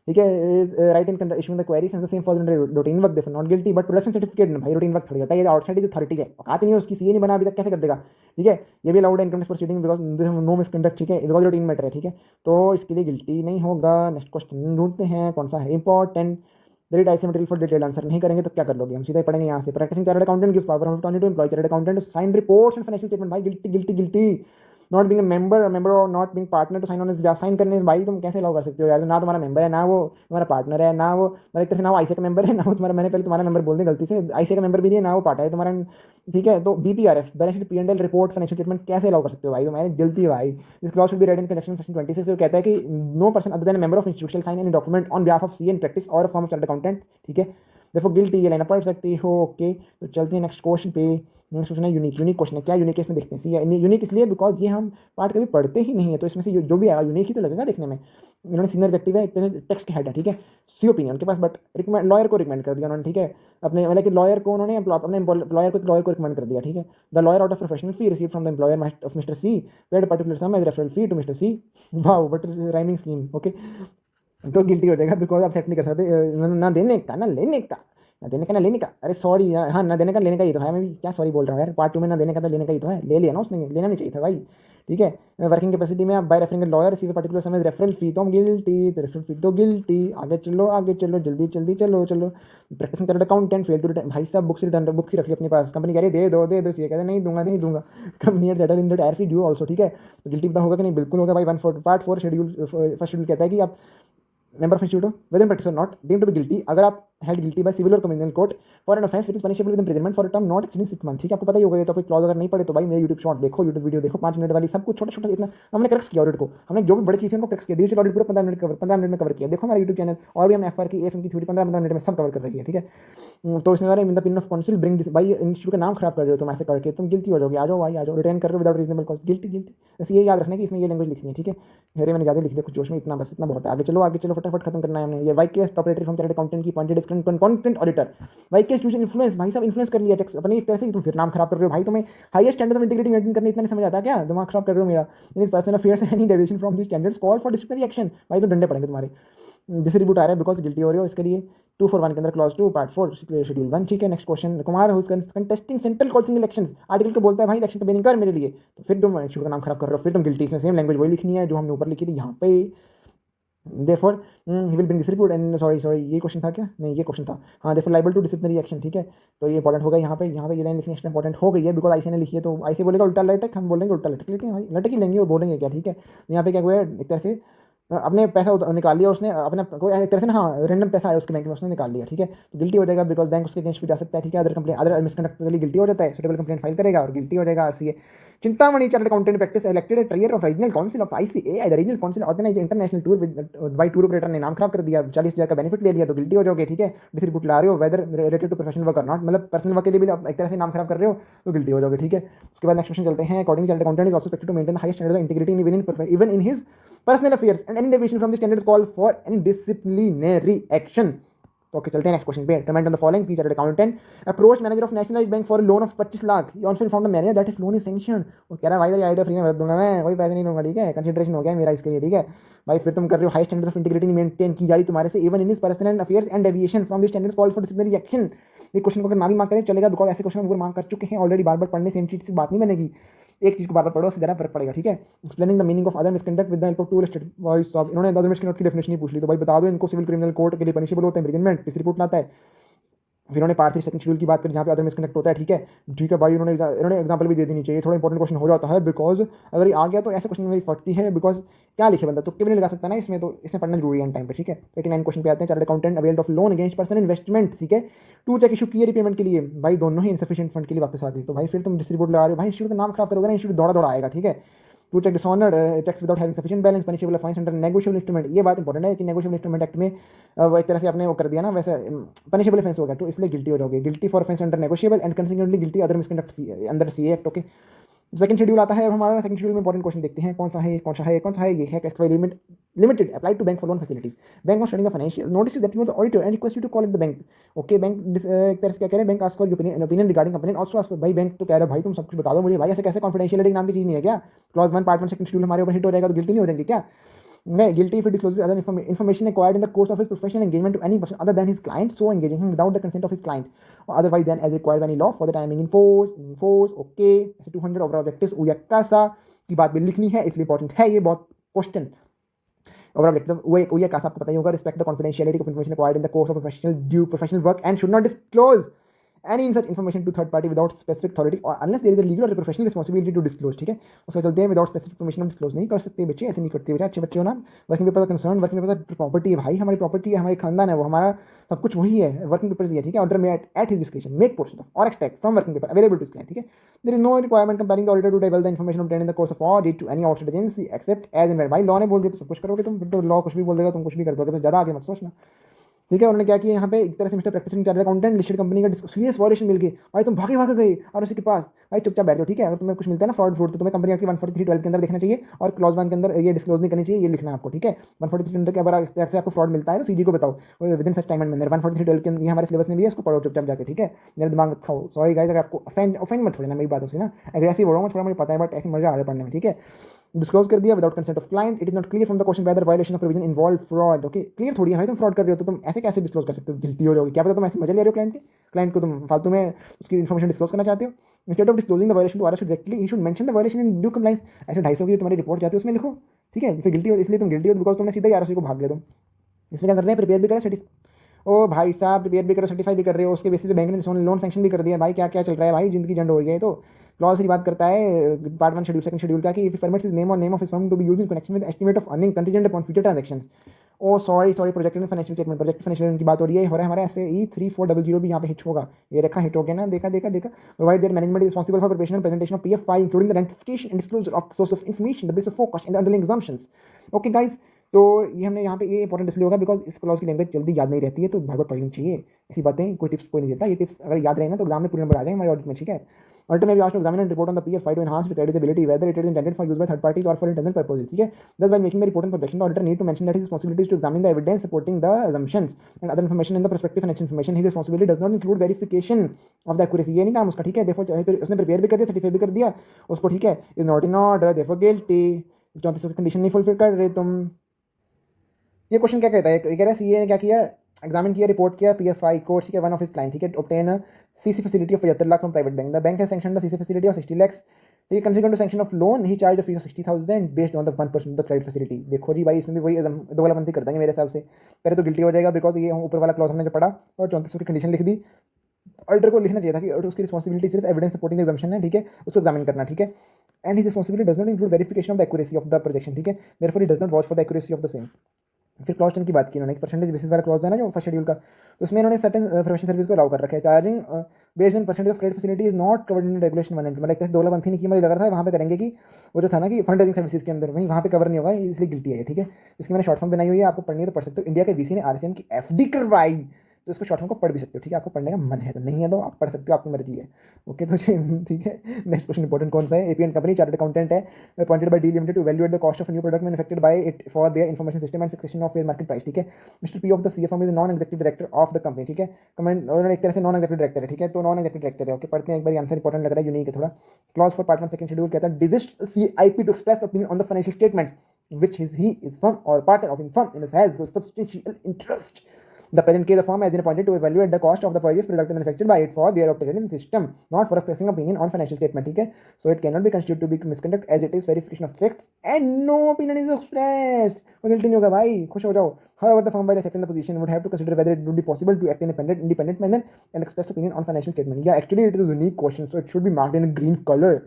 ठीक है। Right in issuing the query since the same falls under routine work therefore not guilty, but production certificate में भाई रूटीन वर्क थोड़ी होता है, ये आउटसाइड द अथॉरिटी है, औकात नहीं है उसकी, सीए नहीं बना अभी तक, कैसे कर देगा, ठीक है। ये भी अलाउड है income tax proceeding because no misconduct, ठीक है, बिकॉज रूटीन मैटर है, ठीक है, तो इसके लिए गिल्टी नहीं होगा। नेक्स्ट क्वेश्चन ढूंढते हैं कौन सा है important. There is material for detail answer, नहीं करेंगे तो क्या कर लोगे, हम सीधा ही पढ़ेंगे यहाँ से। Practising chartered accountant gives power of attorney to employ chartered accountant to sign reports and financial statement, भाई guilty guilty guilty. Not being a member or not being partner to sign on is sign करने, भाई तुम कैसे अलाउ कर सकते हो यार, ना तुम्हारा मेंबर है, ना वो तुम्हारा पार्टनर है, ना वो मतलब एक तरह से ना वो आईसीए का मेंबर है, ना वो तुम्हारा, मैंने पहले तुम्हारा नंबर बोल दिया गलती से, आईसीए का मेंबर भी नहीं है, ना वो पार्टनर है तुम्हारा, ठीक है। तो BPRF balance sheet P and L report financial statement कैसे अलाउ कर सकते हो भाई, तो मैंने गलती है भाई। This clause should be read in conjunction section 26, वो कहता है कि no person other than member of institution sign any document on behalf of C in practice or form of chartered accountant, ठीक है। देखो गिल्टी ये लेना पढ़ सकती हो, ओके। तो चलते हैं नेक्स्ट क्वेश्चन पे। नेक्स्ट क्वेश्चन है यूनिक क्वेश्चन है, क्या यूनिक है इसमें देखते हैं। सी यूनिक इसलिए बिकॉज ये हम पार्ट कभी पढ़ते ही नहीं है, तो इसमें से जो भी आएगा यूनिक ही तो लगेगा देखने में। इन्होंने सीनियर एक्टिव है, एक टेक्स्ट के हेड है, ठीक है, सी ओपिनियन उनके पास, बट रिकमेंड लॉयर को रिकमेंड कर दिया उन्होंने, ठीक है, अपने मतलब कि लॉयर को उन्होंने अपने लॉयर को रिकमेंड कर दिया, ठीक है। The lawyer out of professional fee receive from the employer of mister C paid particular sum as referral fee to mister C. Wow, but rhyming scheme, okay. तो गिल्टी हो जाएगा बिकॉज आप सेट नहीं कर सकते, ना देने का ना लेने का, ना देने का ना लेने का, अरे सॉरी, हाँ ना देने का लेने का ही तो है, मैं भी क्या सॉरी बोल रहा हूँ यार, पार्ट 2 में ना देने का तो लेने का ही तो है, ले लिया ना उसने, लेना नहीं चाहिए था भाई, ठीक है। वर्किंग कैपेसिटी में आप bye referring lawyer receive particular समय रेफरल फी, तो हम गिल्टी, तो रेफरल फी तो गिल्टी। आगे चलो जल्दी जल्दी चलो। Practising chartered accountant fail to return, भाई साहब बुक्स ही रख ली अपने पास, कंपनी कह रही दे दो, ये कहते नहीं दूंगा। Company settle in the tyre fee due also, ठीक है। तो गिल्टी पता होगा कि नहीं, बिल्कुल होगा भाई। पार्ट 4 शेड्यूल फर्स्ट शेड्यूल कहता है कि आप member of institute whether in practice or not deemed to be guilty अगर आप held guilty by civil or criminal court for an offense which is punishable with imprisonment for a term not exceeding 6 months, ठीक है। आपको पता ही होगा ये तो, कोई क्लॉज अगर नहीं पढ़े तो भाई मेरे यूट्यूब शॉर्ट देखो, यूट्यूब वीडियो देखो 5 मिनट वाली, सब कुछ छोटा छोटा इतना हमने क्रक्स किया ऑडिट को, हमने जो भी बड़ी चीज़ें उनको क्रक्स किया, डिजिटल ऑडिट पूरा 15 मिनट में कवर किया, देखो हमारा यूट्यूब चैनल, और भी हमने एफआर की एफएम की थ्योरी 15 मिनट में सब कवर कर रही है, ठीक है। तो इसमें in the pin of council bring भाई इंस्टीट्यूट का नाम खराब कर रहे हो तुम ऐसे करके, तुम गिल्टी हो जाओगे, आ जाओ भाई आ जाओ, रिटर्न कर रहे हो विदाउट रीजनेबल कॉस्ट, गिल्टी। बस ये याद रखना कि इसमें ये लैंग्वेज लिखनी है, ठीक है। अरे मैंने ज़्यादा लिख दिया कुछ जोश में, इतना बस इतना बहुत है। आगे चलो फटाफट खत्म करना है हमने। ये why case property from chartered accountant की appointed content auditor, why case use influence, भाई साहब इन्फ्लुएंस कर लिया टैक्स अपनी एक तरह से, तुम फिर नाम खराब कर रहे हो भाई, तुम्हें highest standard of integrity maintain करने इतना नहीं समझ आता क्या, दिमाग खराब कर रहे हो मेरा। In personal affairs any deviation from this standards call for disciplinary action, भाई तो डंडे पड़ेंगे तुम्हारे। डिस्ट्रीब्यूट आ रहा है बिकॉज गिल्टी हो रही हो, इसके लिए 241 के अंदर क्लॉज 2 पार्ट 4 शेड्यूल 1, ठीक है। Next question, Kumar who is contesting central council elections, article को बोलता है भाई इलेक्शन कैंपेनिंग कर मेरे लिए, तो फिर तुम इंस्टीट्यूट का नाम खराब कर रहे हो, फिर तुम गिल्टी। इसमें सेम लैंग्वेज वही लिखनी है जो हमने ऊपर लिखी थी यहाँ पे। Therefore he will bring this report and sorry ये क्वेश्चन था क्या, नहीं ये क्वेश्चन था, हाँ therefore liable to disciplinary action, ठीक है। तो ये इंपॉर्टेंट होगा यहाँ पे ये लाइन लिखनी एक्स्ट्रा इंपॉर्टेंट हो गई है बिकॉज आईसी ने लिखी है, तो आईसी बोलेगा उल्टा लटक, हम बोलेंगे उल्टा लटक लेते हैं भाई, लटक ही लेंगे और बोलेंगे क्या, ठीक है। यहाँ पे क्या हुआ है, एक तरह से अपने पैसा निकाल लिया उसने, अपना कोई एक तरह से ना, हाँ रैंडम पैसा आया उसके बैंक में, उसने निकाल लिया, ठीक है। तो गिल्टी हो जाएगा बिकॉज बैंक उसके अगेंस्ट भी जा सकता है, ठीक है। अदर कंप्लेन, अदर मिसकंडक्ट के लिए गिल्टी हो जाता है, सुटेबल कंप्लेंट फाइल करेगा और गिल्टी हो जाएगा। C Chintamani chartered accountant practice elected treasurer of regional council of ICAI, the regional council organise international tour with by tour operator ने नाम खराब कर दिया, 40,000 का बेनिफिट ले लिया, तो गिल्टी हो जाओगे, ठीक है। डिस्ट्रीब्यूट ला रहे हो whether related to professional work और नॉट, मतलब पर्सनल वर्क के लिए भी आप एक तरह से नाम खराब कर रहे हो तो गिल्टी हो जाओगे, ठीक है। उसके बाद नेक्स्ट क्वेश्चन चलते हैं। According chartered accountant is also expected to maintain the highest standards of integrity even in his personal affairs and any deviation from the standards call for any disciplinary action. तो ओके चलते हैं नेक्स्ट क्वेश्चन पे। Comment on the following, please chartered accountant approach manager of nationalised bank for loan of 25 lakh, he also informed the manager that if loan is sanctioned, वो कह रहा है भाई तेरी आईडिया फ्री में भर दूंगा मैं, कोई पैसे नहीं लूंगा, ठीक है, कंसीडरेशन हो गया मेरा इसके लिए, ठीक है भाई। फिर तुम कर रहे हो high standards of integrity maintain की जा रही तुम्हारे से even in his personal affairs and deviation from the standards call for disciplinary action. ये क्वेश्चन को अगर ना भी मार्क करें चलेगा बिकॉज ऐसे क्वेश्चन हम मार्क कर चुके हैं ऑलरेडी, बार बार पढ़ने सेम चीज से बात नहीं बनेगी, एक चीज को बार बार पढ़ो उससे ज़्यादा फर्क पड़ेगा, ठीक है। Explaining the meaning of other misconduct with the help of two illustrated भाई साहब, इन्होंने अदर मिसकंडक्ट की डेफिनेशन ही पूछ ली, तो भाई बता दो इनको सिविल क्रिमिनल कोर्ट के लिए पनिशेबल होता है इम्प्रिजनमेंट, किस रिपोर्ट लाता है। फिर उन्होंने पार्ट 3 सेकंड शेड्यूल की बात करी जहाँ पे अदर मिसकंडक्ट होता है, ठीक है, ठीक है भाई। इन्होंने एग्जांपल भी दे देनी चाहिए, थोड़ा इंपॉर्टेंट क्वेश्चन हो जाता है बिकॉज अगर ये आ गया तो ऐसे क्वेश्चन मेरी फटती है बिकॉज क्या लिखे बंदा तुक्के भी नहीं लगा सकता ना इसमें, तो इसमें पढ़ना जरूरी है टाइम पे, ठीक है। 89 क्वेश्चन पे आते हैं। Chartered accountant availed of loan against personal investment, ठीक है, टू चेक इशू किए रिपेमेंट के लिए, भाई दोनों ही इनसफिशिएंट फंड के लिए वापस आ गई, तो भाई फिर तुम डिस्ट्रीब्यूट लगा रहे हो भाई, इंस्टीट्यूट का नाम खराब करोगे ना, इंस्टीट्यूट दौड़ा दौड़ा आएगा, ठीक है। Two cheque dishonoured cheques without having sufficient balance punishable fine under negotiable instrument, ये बात इंपॉर्टेंट है कि नेगोशिएबल इंस्ट्रूमेंट एक्ट में वो एक तरह से आपने वो कर दिया ना, वैसे पनिशेबल ऑफेंस हो गया तो इसलिए गिल्टी हो जाओगे, guilty for offence under negotiable and consequently guilty other misconduct under CA act, okay. Second schedule आता है अब हमारा, सेकंड शेड्यूल में इंपॉर्टेंट क्वेश्चन देखते हैं, कौन सा है कौन सा है कौन सा है, ये है cash flow limit limited applied to bank for loan facilities, bank of studying the financial notice that you are the auditor and request you to call it the bank, okay. Bank एक तरह से क्या कह रहे हैं, bank ask for opinion regarding complain also ask, भाई बैंक तो कह रहा है भाई तुम सब कुछ बता दो मुझे, भाई ऐसे कैसे कॉन्फिडेंशियलिटी नाम की चीज नहीं है क्या, क्लॉज 1 पार्ट 1 सेकंड शेड्यूल हमारे ऊपर हिट हो जाएगा तो गिल्टी नहीं हो जाएगी क्या, नहीं guilty if he discloses other information acquired in the course of his professional engagement to any person other than his client, so engaging him without the consent of his client or otherwise than as required by any law for the timing in force, okay। ऐसे 200 overall objectives उयक्कासा की बात भी लिखनी है इसलिए इंपॉर्टेंट है ये बहुत क्वेश्चन। overall objective उयक्कासा आपको पता ही होगा, respect the confidentiality of information acquired in the course of professional work and should not disclose any such information to third party without specific authority or unless there is a legal or a professional responsibility to disclose, ठीक है। उसके चलते हैं विदाउट स्पेसिफिक परमिशन हम डिस्क्लोज नहीं कर सकते बच्चे, ऐसे नहीं करते बेटा, अच्छे बच्चे हो ना। वर्किंग पेपर का कंसर्न, वर्किंग पेपर प्रॉपर्टी है भाई, हमारी प्रॉपर्टी है, हमारी खानदान है, वो हमारा सब कुछ वही है, वर्किंग पेपर है, ठीक है। Order may at his description make portion of or extract from working paper available to his client, ठीक है। There is no requirement comparing the auditor to divulge the information obtained in the course of audit to any outside agency except as and when, भाई लॉ ने बोल दिया तो सब कुछ करोगे तुम, फिर तो लॉ कुछ भी बोल देगा तुम कुछ भी कर दोगे, बस ज़्यादा आगे मत सोचना, ठीक है। उन्होंने क्या किया यहाँ पे एक तरह से mister practising chartered accountant listed company का सीरियस वायलेशन मिल गई, भाई तुम भागे भागे गए और उसके पास, भाई चुपचाप बैठ जाओ, ठीक है। अगर तुम्हें कुछ मिलता है ना फ्रॉड तो तुम्हें कंपनी एक्ट 143(12) के अंदर देखना चाहिए और क्लॉज 1 के अंदर ये डिस्क्लोज नहीं करनी चाहिए, ये लिखना है आपको, ठीक है। 143 के अंदर के अगर ऐसे आपको फ्रॉड मिलता है तो सीजी को बताओ with in such time and manner, 143(12) के ये हमारे सिलेबस में भी है, इसको पढ़ो चुपचाप जाके, ठीक है। मेरा दिमाग मत खाओ, सॉरी गाइस अगर आपको ऑफेंड मत हो जाना मेरी बातों से ना, एग्रेसिव हो रहा हूँ थोड़ा मुझे पता है बट ऐसी मजा आ रहा है पढ़ने में, ठीक है। डिस्क्लोज कर दिया without consent of client, it is not clear from the question whether violation of provision involve fraud, okay. Clear थोड़ी है भाई तुम फ्रॉड कर रहे हो तो तुम ऐसे कैसे डिस्क्लोज कर सकते हो, गिल्टी हो जाओगे, क्या पता तुम ऐसे मजे ले रहे हो क्लाइंट को तुम फालतू में उसकी इन्फॉर्मेशन डिस्क्लोज करना चाहते हो। Instead of disclosing the violation to RS directly he should mention the violation in due compliance, ऐसे 250 की तुम्हारी रिपोर्ट जाती है उसमें लिखो, ठीक है। फिर गिल्टी हो इसलिए तुम गिल्टी हो बिकॉज तुमने सीधा आरएस को भाग लिया तुम। इसमें क्या कर रहे हैं, प्रिपेयर भी करें ओ भाई साहब, प्रिपेयर भी करो, सर्टिफाई भी कर रहे हो, उसके बेसिस पे बैंक ने लोन सैंक्शन भी कर दिया, भाई क्या क्या चल रहा है भाई, जिंदगी झंड हो रही है। तो क्लॉज की बात करता है पार्ट 1 शेड्यूल सेकंड शेड्यूल का कि इफ परमिट्स हिज नेम और name of his firm to be used in connection with estimate of earning contingent upon future transactions, oh sorry projected financial statement, project financial की बात हो रही है, हो रहा है हमारे ऐसे E3400 भी यहाँ पे हिट होगा, ये रखा हिट हो गया ना, देखा provide that management is responsible for preparation and presentation of PF file including the identification and disclosure of source of information the basis of focus and the underlying assumptions, okay guys. तो ये हमने यहाँ पे ये इंपॉर्टेंट इसलिए होगा बिकॉज इस क्लॉज की लैंग्वेज जल्दी याद नहीं रहती है, तो बार बार पढ़नी चाहिए, ऐसी बातें कोई टिप्स कोई नहीं देता, ये टिप्स अगर याद रहेगा तो एग्जाम में पूरे नंबर आ जाएंगे हमारे ऑडिट में, ठीक है। Ultimately, we asked to examine and report on the PF file to enhance the credit's ability, whether it is intended for use by third parties or for internal purposes. ठीक है, thus while making the report and projection, the auditor need to mention that his responsibility is to examine the evidence supporting the assumptions and other information in the prospective financial information. His responsibility does not include verification of the accuracy. ये नहीं काम उसका, ठीक है। Therefore, उसने prepare भी कर दिया, certify भी कर दिया उसको, ठीक है। Is not in order, therefore guilty. 34 condition नहीं फुलफिल कर रहे तुम। ये क्वेश्चन क्या कहता है, कह रहा है सीए ने क्या किया, एग्जामिन किया, रिपोर्ट किया पीएफआई को, ठीक है, वन ऑफ हिज क्लाइंट, ठीक है, obtain CC facility of 75 lakh from private bank, the bank has sanctioned the CC facility of 60 lakhs ठीक है, consequent to sanction of loan he charge fees of 60,000 based on the 1% of the credit facility. देखो जी भाई, इसमें भी वही दोगलाबंदी कर देंगे मेरे हिसाब से। पहले तो गिल्टी हो जाएगा बिकॉज ये ऊपर वाला क्लॉज हमने जो पढ़ा और 34 की कंडीशन लिख दी। ऑडिटर को लिखना चाहिए था कि उसकी रिस्पॉन्सिबिलिटी सिर्फ एविडेंस सपोर्टिंग एग्जामिशन है, ठीक है, उसको एग्जामिन करना, ठीक है। And his responsibility does not include verification of the accuracy of the projection, ठीक है, therefore he does not watch for the accuracy of the same. फिर क्लॉज 10 की बात की उन्होंने, परसेंटेज बेसिस वाला क्लॉज है ना जो फर्स्ट शेड्यूल का, तो उसमें इन्होंने सर्टेन प्रोफेशनल सर्विस को अलाउ कर रखा है। Charging based on percentage of credit facility is not covered in regulation 192। मतलब एक दोगलाबंदी नहीं की, मुझे लग रहा था वहाँ पे करेंगे कि वो जो था ना कि फंड रेजिंग सर्विसेज के अंदर वहीं वहाँ पे कवर नहीं होगा, इसलिए गिल्टी है, ठीक है। इसकी मैंने शॉर्ट फॉर्म बनाई हुई है, आपको पढ़नी है तो पढ़ सकते हो। इंडिया के वीसी ने आरसीएम की एफडी करवाई, तो इसको शॉर्ट फॉर्म को पढ़ भी सकते हो, ठीक है। आपको पढ़ने का मन है तो, नहीं है तो आप पढ़ सकते हो, आपकी मर्जी है। ओके तो ठीक है। नेक्स्ट क्वेश्चन इंपॉर्टेंट कौन सा है। एपीएन कंपनी चार्टर्ड अकाउंटेंट है, appointed by D limited to evaluate the cost of new product manufactured by it for their information system and fixation of fair market price, ठीक है। Mister P of the CFM is non executive director of the company, ठीक है। कमेंट उन्होंने एक तरह से नॉन एग्जीक्यूटिव डायरेक्टर है, ठीक है, तो नॉन एग्जीक्यूटिव डायरेक्टर है। ओके पढ़ते हैं एक बार, आंसर इंपॉर्टेंट लग रहा है, यूनिक है थोड़ा। Clause for part 1 second schedule कहता है डिजिस्ट CIP to express opinion on the financial statement which he is firm or partner of in firm and has a substantial interest. The present case, the firm has been appointed to evaluate the cost of the purchase product manufactured by it for their operating system, not for expressing opinion on financial statement, ठीक है। So it cannot be constituted to be misconduct as it is verification of facts and no opinion is expressed. कोई गलती नहीं होगा भाई, खुश हो जाओ। However, the firm by accepting the position would have to consider whether it would be possible to act in independent manner and express opinion on financial statement. Yeah, actually it is a unique question, so it should be marked in a green color.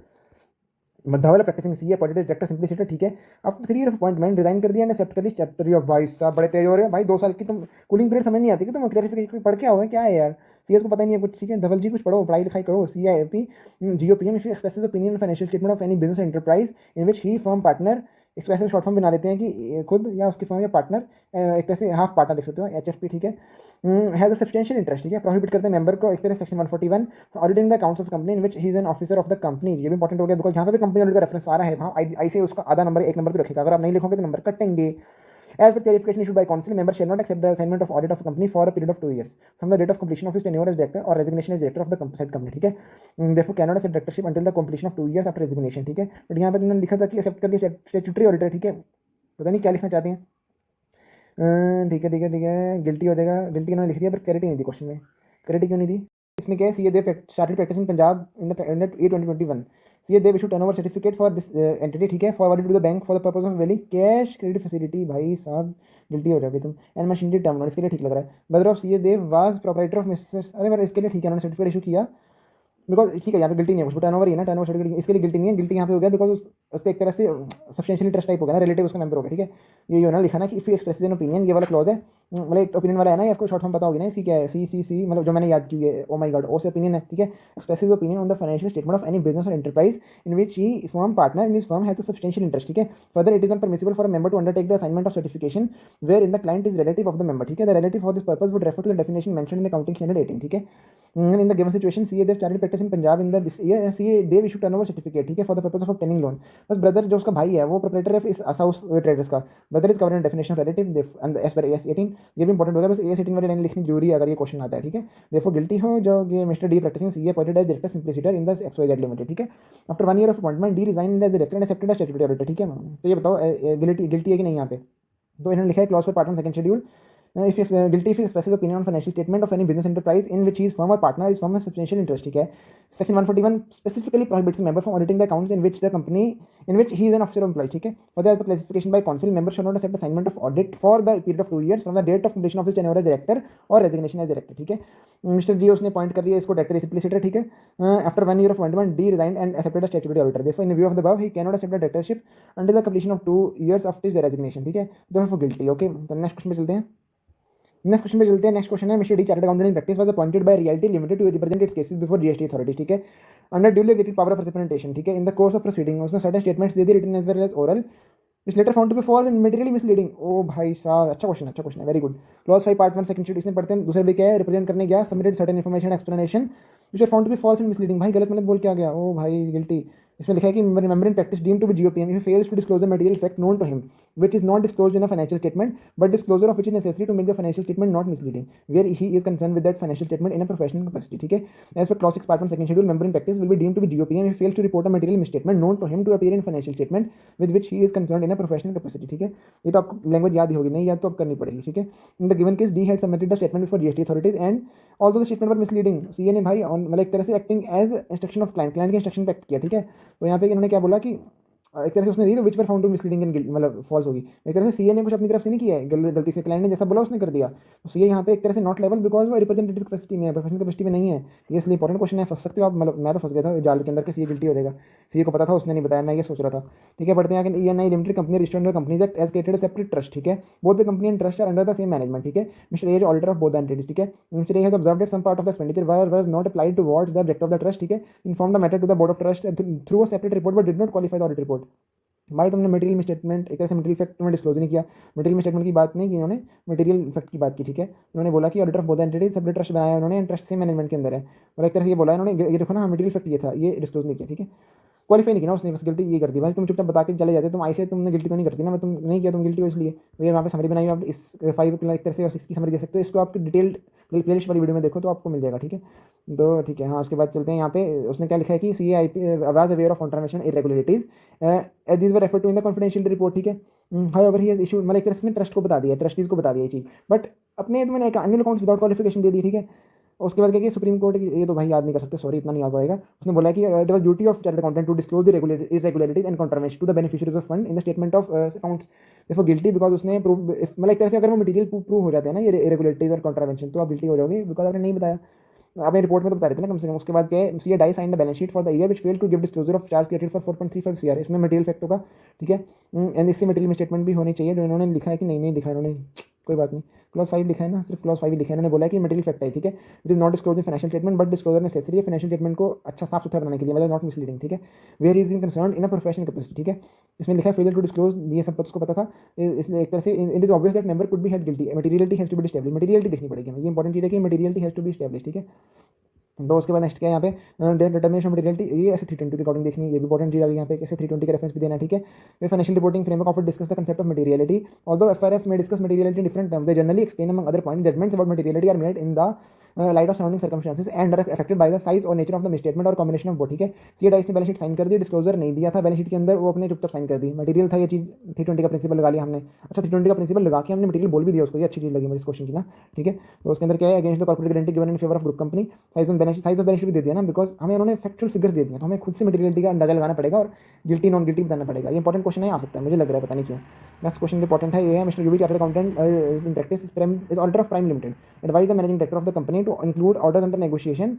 मध्यावला practising CA appointed director simply seated, ठीक है। After 3 year of appointment resign कर दिया एंड एक्सेप्ट कर ली चैप्टर ऑफ। भाई साहब बड़े तेज हो रहे हैं भाई, 2 साल की तुम कूलिंग पीरियड समझ नहीं आती कि तुम क्लैरिफिकेशन पढ़ के आओ क्या है यार, सीएस को पता ही नहीं है कुछ, ठीक है। धवल जी कुछ पढ़ो, पढ़ाई लिखाई करो। CIP GOPM if expresses opinion financial statement of any business enterprise in which he firm partner, इसको ऐसे शॉर्ट फॉर्म बना लेते हैं कि खुद या उसकी फर्म या पार्टनर, एक तरह से हाफ पार्टनर लिख सकते हो, एचएफपी, ठीक है। हैज अ सब्सटेंशियल इंटरेस्ट, ठीक है। प्रोहिबिट करते हैं मेंबर को एक तरह section 141 auditing the accounts of company in which he is an officer of the company. ये भी इंपॉर्टेंट हो गया बिकॉज यहाँ पे भी कंपनी ऑडिट का रेफरेंस आ रहा है, वहाँ आई से उसका आधा नंबर 1 नंबर तो रखेगा, अगर आप नहीं लिखोगे तो नंबर कटेंगे। As per clarification issued by council, member shall not accept the assignment of audit of a company for a period of 2 years from the date of completion of his tenure as director or resignation as director of the said company, ठीक है। Therefore cannot accept directorship until the completion of 2 years after resignation, ठीक है। बट यहाँ पे उन्होंने लिखा था कि एक्सेप्ट कर लिया स्टैट्यूटरी ऑडिटर, ठीक है। पता नहीं क्या लिखना चाहते हैं, ठीक है ठीक है ठीक है। गिल्टी हो जाएगा, गिल्टी इन्होंने लिख दिया पर क्लैरिटी नहीं दी क्वेश्चन में। क्लैरिटी क्यों नहीं दी? इसमें क्या है, CA Dev started practicing Punjab in the a 2021। CA Dev issue turnover certificate for this entity, ठीक है, forwarded to the bank for the purpose of availing cash credit facility. भाई साहब गिल्टी हो जाओगे तुम। एंड मशीनरी टर्मिनल, इसके लिए ठीक लग रहा है। Brother of CA Dev was proprietor of Mrs, अरे बार इसके लिए ठीक है, उन्होंने सर्टिफिकेट इशू किया बिकॉज, ठीक है यहाँ पे गिल्टी नहीं है कुछ, टर्नओवर ही है ना, टर्नओवर सर्टिफिकेट, इसके लिए गिल्टी नहीं है। गिल्टी यहाँ पे हो गया बिकॉज उसका एक तरह से सब्सटेंशियल इंटरेस्ट टाइप हो गया ना, रिलेटिव उसका मेंबर हो गया, ठीक है। ये होना लिखा ना कि if you express an opinion, ये वाला क्लॉज है, मतलब एक ओपिनियन वाला है ना, आपको शॉर्ट फॉर्म पता होगी ना इसकी क्या है, सी मतलब जो मैंने याद की है, ओ माय गॉड, ओ से ओपिनियन है, ठीक है। Expresses opinion on the financial statement of any business or enterprise in which he firm partner in his firm has the substantial interest, ठीक है। Further it is not permissible for a member to undertake the assignment of certification wherein the client is relative of the member, ठीक है। The relative for this purpose would refer to the definition mentioned in accounting standard 18, ठीक है। In the given situation, CA Dev started practice in Punjab in this year and CA Dev issued turnover certificate, ठीक है, for the purpose of obtaining loan। बस ब्रदर जो उसका भाई है वो प्रोप्राइटर है इस असाउस ट्रेडर्स का। Brother is covered in definition relative as per AS 18, ये भी इंपॉर्टेंट होगा, बस AS 18 वाली लाइन लिखनी जरूरी है अगर ये क्वेश्चन आता है, ठीक है। देयरफॉर गिल्टी हो जाओगे। Mister D practising CA appointed as director simpliciter in the XYZ limited, ठीक है। After 1 year of appointment D resign as director and accepted as statutory auditor, ठीक है। तो ये बताओ गिल्टी है कि नहीं यहाँ पे? तो इन्होंने लिखा है clause for part 1 second schedule if he guilty if he expresses opinion on financial statement of any business enterprise in which he is firm or partner is firm has substantial interest, ठीक है। Section 141 specifically prohibits a member from auditing the accounts in which the company in which he is an officer or employee, ठीक है। Further, as per classification by council, member should not accept assignment of audit for the period of 2 years from the date of completion of his tenure as director or resignation as director, ठीक है। मिस्टर जी उसने अपॉइंट कर लिया इसको डायरेक्टर सिंपलिसिटर, ठीक है। After 1 year of appointment D resigned and accepted as statutory auditor. Therefore, in view of the above, he cannot accept the directorship until the completion of 2 years after his resignation, ठीक है। Therefore, guilty, okay। तो नेक्स्ट क्वेश्चन पे चलते हैं। नेक्स्ट क्वेश्चन पे चलते हैं। नेक्स्ट क्वेश्चन है mister D chartered accountant in practice was appointed by realty limited to represent its cases before GST authority, ठीक है। Under duly active power of representation, ठीक है। In the course of proceeding उसने सर्टेन स्टेटमेंट्स दे दी written as well as oral which later found to be false and materially misleading। ओ भाई साहब अच्छा क्वेश्चन है, very good. Clause 5 part 1 second schedule इसमें पढ़ते हैं। दूसरे भी क्या है, रिप्रेजेंट करने गया, submitted certain information explanation which are found to be false and misleading। भाई गलत बोल के आ गया, ओ भाई गिल्टी। इसमें लिखा है कि member in practice deemed to be GOPM if he fails to disclose the material fact known to him which is not disclosed in a financial statement but disclosure of which is necessary to make the financial statement not misleading where he is concerned with that financial statement in a professional capacity, ठीक है। as per clause 6 part 1 second schedule, member in practice will be deemed to be GOPM if he fails to report a material misstatement known to him to appear in financial statement with which he is concerned in a professional capacity, ठीक है। ये तो आपको लैंग्वेज याद ही होगी, नहीं याद तो अब करनी पड़ेगी, ठीक है। in the given case D had submitted the statement before GST authorities and although the statement were misleading, CA ने भाई मतलब एक तरह से acting as instruction of client के instruction पे act किया, ठीक है। तो यहाँ पे इन्होंने क्या बोला कि एक तरह से उसने दी तो which were found to misleading and मतलब फॉल्स होगी। एक तरह से सीए ने कुछ अपनी तरफ से नहीं किया है, गलती से क्लाइंट ने जैसा बोला उसने कर दिया। तो सीए यहाँ पे एक तरह से नॉट लेवल बिकॉज वो रिप्रेजेंटेटिव कैपेसिटी में है, प्रोफेशनल कैपेसिटी में नहीं है। ये इसलिए इंपॉर्टेंट क्वेश्चन है, फंस सकते हो आप, मतलब मैं तो फंस गया था जाल के अंदर के सीए गिल्टी हो जाएगा। सीए को पता था, उसने नहीं बताया, मैं ये सोच रहा था। ठीक है, पढ़ते हैं आगे। ENI limited company registered under companies act has created separate trust. ठीक है, both the company and trust are under the same management. ठीक है, mister A auditor of both the entities. ठीक है, mister A has observed that some part of the expenditure was not applied towards the objective of the trust. ठीक है, inform the matter to the board of trust through a separate report but did not qualify the audit report. भाई तुमने मटेरियल में स्टेटमेंट एक तरह से मटेरियल फैक्ट में डिस्क्लोज नहीं किया, मटेरियल में स्टेटमेंट की बात नहीं की इन्होंने, मटेरियल फैक्ट की बात की। ठीक है, उन्होंने बोला कि auditor of both entities separate trust बनाया उन्होंने, ट्रस्ट से मैनेजमेंट के अंदर है, और एक तरह से ये बोला इन्होंने, ये देखो ना मटेरियल फैक्ट ये था, ये डिस्क्लोज नहीं किया। ठीक है, क्वालिफाई नहीं किया ना उसने, बस गलती ये कर दी। भाई तुम चुपचाप बता के चले जाते, तुम ऐसे तुमने गिल्टी तो नहीं करती ना, मैं तुम नहीं किया, तुम गिल्टी हो इसलिए। तो ये वहाँ पे समरी बनाई आप इस 5 एक तरह से और 6 की समरी दे सकते हो, इसको आपकी डिटेल्ड प्लेलिस्ट वाली वीडियो में देखो तो आपको मिल जाएगा। ठीक है, तो ठीक है, हाँ उसके बाद चलते हैं यहाँ पे। उसने क्या लिखा है कि C I P was aware of contravention irregularities these were refer to in the confidential report. ठीक है, हाउएवर ही हैज इशूड, मतलब एक तरह से ट्रस्ट को बता दिया, ट्रस्टीज को बता दिया ये चीज़, बट अपने मैंने एनुअल अकाउंट्स विदाउट क्वालिफिकेशन दे दी। ठीक है, उसके बाद क्या कि सुप्रीम कोर्ट, ये तो भाई याद नहीं कर सकते, सॉरी इतना नहीं याद पाएगा। उसने बोला कि it was duty of chartered accountant to disclose the irregularities and contravention to the beneficiaries of fund in the statement of accounts. देखो गिल्टी बिकॉज उसने प्रूव, मतलब एक तरह से अगर वो मटेरियल प्रूव हो जाते हैं ना ये इरेगुलरिटीज और कॉन्ट्रावेंशन, तो आप गिल्टी हो जाओगे बिकॉज आपने नहीं बताया, आपने रिपोर्ट में तो बता रहे थे ना कम से कम। उसके बाद क्या है, CA D sign the balance sheet for the year which failed to give disclosure of charge created for 4.35 CR. इसमें मटेरियल फैक्ट होगा। ठीक है, एंड इससे मटेरियल में स्टेटमेंट भी होनी चाहिए, जो इन्होंने लिखा है कि नहीं लिखा इन्होंने, कोई बात नहीं, क्लॉज 5 लिखा है ना, सिर्फ क्लॉज 5 लिखा है। इन्होंने बोला है कि मटेरियल फैक्ट है। ठीक है, it is not disclose in financial statement but disclosure necessary है फाइनेंशियल स्टेटमेंट को अच्छा साफ सुथरा बनाने के लिए, मतलब नॉट मिसलीडिंग। ठीक है, where is in concern in a professional capacity. ठीक है, इसमें लिखा है फेलियर टू डिस्क्लोज, ये सब उसको पता था, इसलिए एक तरह से it is obvious that member could be held guilty, materiality has to be established, materiality देखनी पड़ेगी, ये इंपॉर्टेंट चीज है कि materiality has to be established. ठीक है, तो उसके बाद नेक्स्ट क्या है यहाँ पे डिटर्मिनेशन ऑफ मटेरियलिटी, ये ऐसे 320 के अकॉर्डिंग देखनी है, ये भी इंपॉर्टेंट चीज आ गई यहाँ पे, कैसे 320 का रेफरेंस भी देना है। ठीक है, वे financial reporting framework of discuss the concept of materiality although FRF में discuss materiality in different terms, they generally explain among other point judgements about materiality are made in the light of surrounding circumstances and are affected by the size or nature of the misstatement or combination of both. ठीक है, सीए डाइस ने बैलेंस शीट साइन कर दी, डिस्क्लोजर नहीं दिया था बैलेंस शीट के अंदर, वो अपने चुपचाप साइन कर दी, मटेरियल था ये चीज, 320 का प्रिंसिपल लगा लिया हमने। अच्छा 320 का प्रिंसिपल लगा के हमने मटेरियल बोल भी दिया उसको, ये अच्छी चीज लगी मुझे इस क्वेश्चन की ना। ठीक है, तो उसके अंदर क्या है, against the corporate guarantee given in favour of group company, size of balance sheet भी दे दिया ना, बिकॉज हमें उन्होंने फैक्चुअल फिगर्स दे दिए, तो हमें खुद से मटेरियलिटी का अंदाजा लगाना पड़ेगा और गिल्टी नॉन गिल्टी बताना पड़ेगा। ये इंपॉर्टेंट क्वेश्चन है, आ सकता है मुझे लग रहा है, पता नहीं क्यों। नेक्स्ट क्वेश्चन इंपॉर्टेंट है, ये है mister UV chartered accountant in practice is auditor of prime limited advise the managing director of the company to include orders under negotiation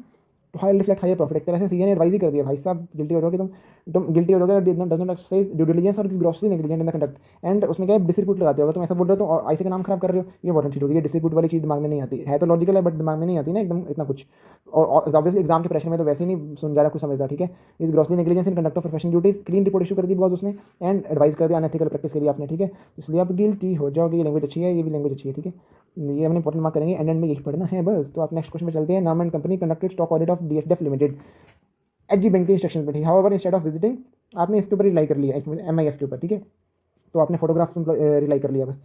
to high reflect high profit. एक तरह से सीए ने एडवाइज ही कर दिया, भाई साहब गिल्टी हो जाओगे तुम गिल्टी हो जाओगे, does not exercise due diligence or grossly negligent in the conduct. And उसमें क्या है, डिस्ट्रीब्यूट लगाते हो, तुम ऐसा बोल रहे हो तो आईसी का नाम खराब कर रहे हो, ये इंपॉर्टेंट चीज होगी। ये डिस्ट्रीब्यूट वाली चीज दिमाग में नहीं आती है तो लॉजिकल है बट दिमाग में नहीं आती ना एकदम इतना कुछ, और ऑब्वियसली एग्जाम के प्रेशर में तो वैसे ही नहीं सुन जा रहा कुछ समझता। ठीक है, इस grossly negligence in conduct of professional duties clean report issue कर दी बिकॉज उसने, एंड एडवाइस कर दिया अनएथिकल प्रैक्टिस के लिए आपने। ठीक है, इसलिए आप गिल्टी हो जाओगे, ये लैंग्वेज अच्छी है, ये भी लैंग्वेज अच्छी है। ठीक है, ये हमने इंपॉर्टेंट मार्क करेंगे, एंड में यही पढ़ना है बस। तो आप नेक्स्ट क्वेश्चन में चलते हैं। नाम and company conducted stock audit of डीएसडेफ लिमिटेड एचजी बैंक के इंस्ट्रक्शन पर। ठीक है, हाउएवर इंस्टेड ऑफ विजिटिंग, आपने इसके ऊपर रिलाई कर लिया एमआईएस के ऊपर। ठीक है, तो आपने फोटोग्राफ रिलाई कर लिया बस,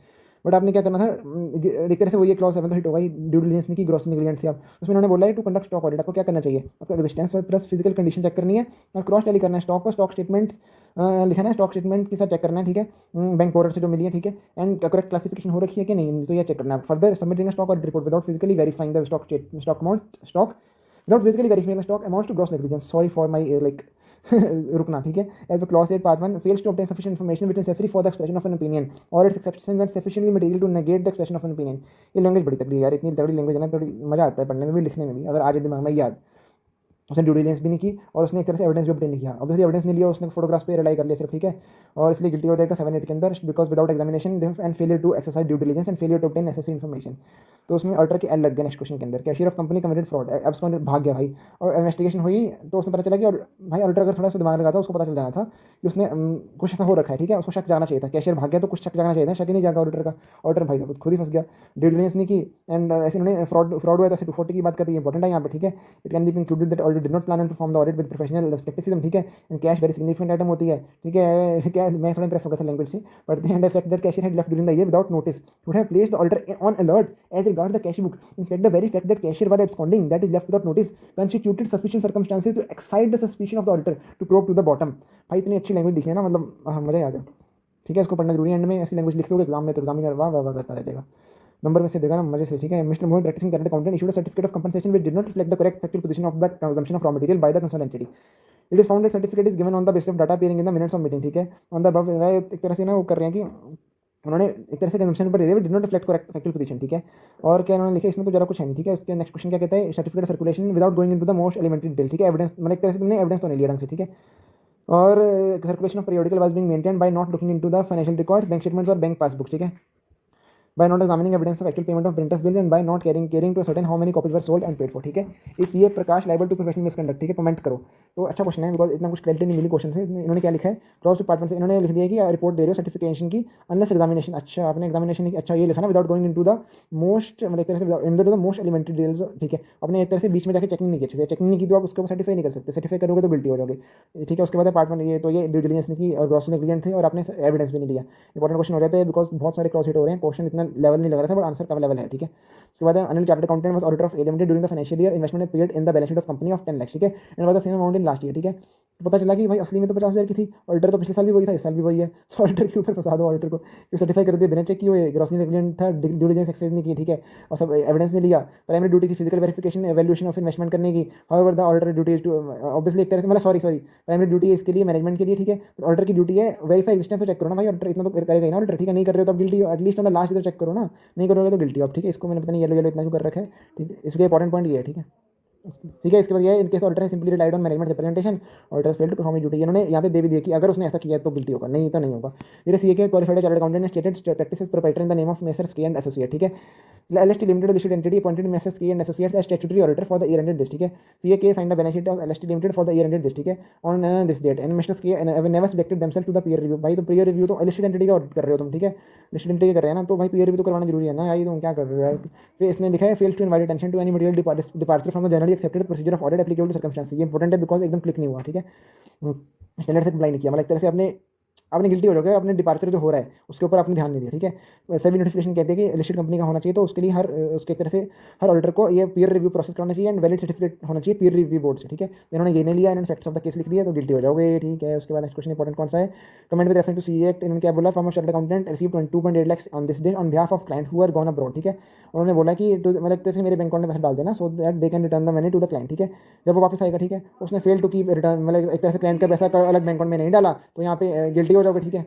बट आपने क्या करना था, एक तरह से वो ये क्लॉज 7 तो हिट होगा, ड्यू डिलिजेंस नहीं की, ग्रॉस नेग्लिजेंट थी आप, उसमें उन्होंने बोला है टू कंडक्ट स्टॉक ऑडिट, आपको क्या करना चाहिए, आपको existence plus physical condition check करनी है और क्रॉस टैली करना है स्टॉक को, स्टॉक स्टेटमेंट्स लिखना है, स्टॉक स्टेटमेंट के साथ चेक करना है। ठीक है, बैंक बोर्डर से जो मिली है। ठीक है, एंड करेक्ट क्लासिफिकेशन हो रखी है कि नहीं, तो ये चेक करना है। Further submitting stock audit report without physically verifying the stock amount without physically verifying the stock amounts to gross negligence. Sorry for my रुकना। ठीक है, as the clause 8 part 1 fails to obtain sufficient information which is necessary for the expression of an opinion or its exceptions and sufficiently material to negate the expression of an opinion। ये लैंग्वेज बड़ी तगड़ी है यार, इतनी तगड़ी लैंग्वेज है ना, थोड़ी मजा आता है पढ़ने में भी लिखने में भी, अगर आज दिमाग में याद। उसने ड्यू डिलिजेंस भी नहीं की और उसने एक तरह से एविडेंस भी ऑब्टेन नहीं किया, ऑब्वियसली एविडेंस नहीं लिया उसने, फोटोग्राफ्स पे रिलाई कर लिया सिर्फ। ठीक है, और इसलिए गिल्टी हो जाएगा 7-8 के अंदर, because without examination and failure to exercise due diligence and failure to obtain necessary information. तो उसमें ऑडिटर के एल लग गया नेक्स्ट क्वेश्चन के अंदर, cashier of company committed fraud, अब उसको भाग गया भाई, और इन्वेस्टिगेशन हुई तो उसने पता चला कि, और भाई ऑडिटर अगर थोड़ा सा दिमाग लगाता उसको पता चल जाना था कि उसने कुछ ऐसा हो रखा है। ठीक है, उसको शक जाना चाहिए था, कैशियर भाग गया तो कुछ शक जाना चाहिए था, शक ही नहीं जागा ऑडिटर का, ऑडिटर भाई साहब खुद ही फंस गया, ड्यू डिलिजेंस नहीं की, एंड ऐसे उन्होंने फ्रॉड हुआ, तो 240 की बात करती है, इंपॉर्टेंट है यहाँ पे। ठीक है, it can be included that audit did not plan and perform the audit with professional scepticism. ठीक है, and cash very significant item होती है। ठीक है, क्या मैं थोड़ा इंप्रेस हो गया था लैंग्वेज से, but the and fact that cashier had left during the year without notice would have placed the auditor on alert as regards the cash book. In fact, the very fact that cashier was absconding that is left without notice constituted sufficient circumstances to excite the suspicion of the auditor to probe to the bottom। भाई इतनी अच्छी लैंग्वेज लिखी है ना, मतलब मजा ही आ गया। ठीक है, इसको पढ़ना जरूरी है, एंड में ऐसी लैंग्वेज लिख लोगे एग्जाम में तो एग्जामिनर वाह वाह वाह करता रहेगा, नंबर में से देगा ना मजे से। ठीक है, mister Mohan practicing chartered accountant issued a certificate of compensation which did not reflect the correct factual position of the consumption of raw material by the concerned entity। It is found that certificate is given on the basis of data appearing in the minutes of meeting, ठीक है। ऑन द अबव एक तरह से ना वो कर रहे हैं कि उन्होंने एक तरह से कंजम्पशन पर दे दिया, did not reflect correct factual position, ठीक है। और क्या उन्होंने लिखा, इसमें तो जरा कुछ है नहीं, ठीक है। उसके नेक्स्ट क्वेश्चन क्या कहता है, certificate circulation without going into the most elementary detail, ठीक है। एविडेंस मतलब एक तरह से तुमने एविडेंस तो नहीं लिया ढंग से, ठीक है। और circulation of periodical was being maintained by not looking into the financial records, bank statements और बैंक पासबुक, ठीक है। by not examining evidence of actual payment of printers bills and by not caring to ascertain how many copies were sold and paid for, ठीक है। इस ये प्रकाश लाइबल टू प्रोफेशनल मिसकंडक्ट, ठीक है। कमेंट करो। तो अच्छा क्वेश्चन है, बिकॉज इतना कुछ क्लैरिटी नहीं मिली क्वेश्चन से। इन्होंने क्या लिखा है, क्लॉज डिपार्टमेंट से इन्होंने लिख दिया कि रिपोर्ट दे रहे हो सर्टिफिकेशन की अनलेस एग्जामिनेशन, अच्छा आपने एग्जामिनेशन अच्छा ये लिखा ना, without going into the most मतलब एक तरह से in the most elementary details, ठीक है। आपने एक तरह से बीच में जाकर चेकिंग नहीं की, अच्छे से चेकिंग नहीं की तो आप उसको सर्टिफाई नहीं कर सकते, सर्टिफाई करोगे तो गिल्टी हो जाओगे, ठीक है। उसके बाद पार्ट 1 ये तो ये ड्यू डिलिजेंस नहीं की और ग्रॉस नेग्लिजेंट थे और आपने एविडेंस भी नहीं लिया, इंपॉर्टेंट क्वेश्चन हो जाते हैं बिकॉज बहुत सारे क्रॉस हिट हो रहे हैं, क्वेश्चन इतना लेवल नहीं लग रहा था बट आंसर कम लेवल है, ठीक है। उसके बाद Anil chartered accountant was auditor of A limited during the financial year, investment period in the balance sheet of company of 10 lakh, ठीक है। And was the same amount in last year, ठीक है। तो पता चला कि भाई असली में तो 50,000 की थी, ऑडिटर तो पिछले साल भी वही था, इस साल भी वही है। तो ऑडिटर के ऊपर फंसा दो, ऑडिटर को क्यों सर्टिफाई कर दिया बिना चेक किए, ग्रॉस नेग्लिजेंट था, ड्यू डिलिजेंस एक्सरसाइज नहीं की, ठीक है। और सब एविडेंस नहीं लिया। प्राइमरी ड्यूटी थी physical verification evaluation of investment करने की, however the auditor duty is to obviously एक तरह से मतलब सॉरी प्राइमरी ड्यूटी है इसके लिए मैनेजमेंट के लिए, ठीक है। ऑडिटर की ड्यूटी है वेरीफाई एग्जिस्टेंस, तो चेक करो ना भाई, ऑडिटर इतना तो करेगा ही ना ऑडिटर, ठीक है। नहीं कर रहे हो तो आप गिल्टी हो, at least on the last year check करो ना, नहीं करोगे तो गिल्टी हो, ठीक है। इसको मैंने पता नहीं येलो इतना क्यों कर रखा है, ठीक है। इसके इंपॉर्टेंट पॉइंट ये है, ठीक है, ठीक है। इसके बाद ये in case auditor simply relied on management representation, auditor failed to perform duty, इन्होंने यहाँ पे दे भी दिया कि अगर उसने ऐसा किया तो गिल्टी होगा, नहीं तो नहीं होगा। जैसे सीए के क्वालिफाइड चार्टर्ड अकाउंटेंट ने stated practices proprietor in the name of messrs के एंड एसोसिएट, ठीक है। LST Limited listed entity appointed Messrs K and Associates as statutory auditor for the year ended this, ठीक है। CA signed the balance sheet of LST Limited for the year ended this, ठीक है, on this date and Messrs K have never subjected themselves to the peer review। भाई तो peer review तो listed entity का ऑडिट कर रहे हो तुम, ठीक है, listed entity कर रहे हैं ना, तो भाई peer review तो करवाना जरूरी है ना, आई तुम क्या कर रहे हो। फिर इसने लिखा है fails to invite attention to any material departure from the generally accepted procedure of audit applicable to circumstances, ये इंपॉर्टेंट है बिकॉज एकदम क्लिक नहीं हुआ, ठीक है। स्टैंडर्ड से कंप्लाई नहीं किया, मतलब एक तरह से अपने गिल्टी हो जाओगे, अपने डिपार्चर जो हो रहा है उसके ऊपर आपने ध्यान नहीं दिया, ठीक है। सभी नोटिफिकेशन कहते हैं कि लिस्टेड कंपनी का होना चाहिए, तो उसके लिए हर उसके तरह से हर ऑडिटर को ये पीयर रिव्यू प्रोसेस करना चाहिए एंड वैलिड सर्टिफिकेट होना चाहिए पीयर रिव्यू बोर्ड से, ठीक है। इन्होंने ये नहीं लिया, इन्होंने फैक्ट्स ऑफ द केस लिख दिया तो गिल्टी हो जाओगे, ठीक है। उसके बाद नेक्स्ट क्वेश्चन इंपॉर्टेंट कौन सा है, comment with reference to CA act, इन्होंने क्या बोला, former chartered accountant receive 2.8 lakh on this date on behalf of client who are gone abroad, ठीक है। उन्होंने बोला कि मतलब जैसे मेरे बैंक अकाउंट में पैसा डाल देना so that they can return the money to the client, ठीक है। जब वो वापस आएगा, ठीक है, उसने फेल टू कीप रिटर्न, मतलब एक तरह से क्लाइंट का पैसा अलग बैंक अकाउंट में नहीं डाला तो यहाँ पे गिल्टी हो जाओगे, ठीक है।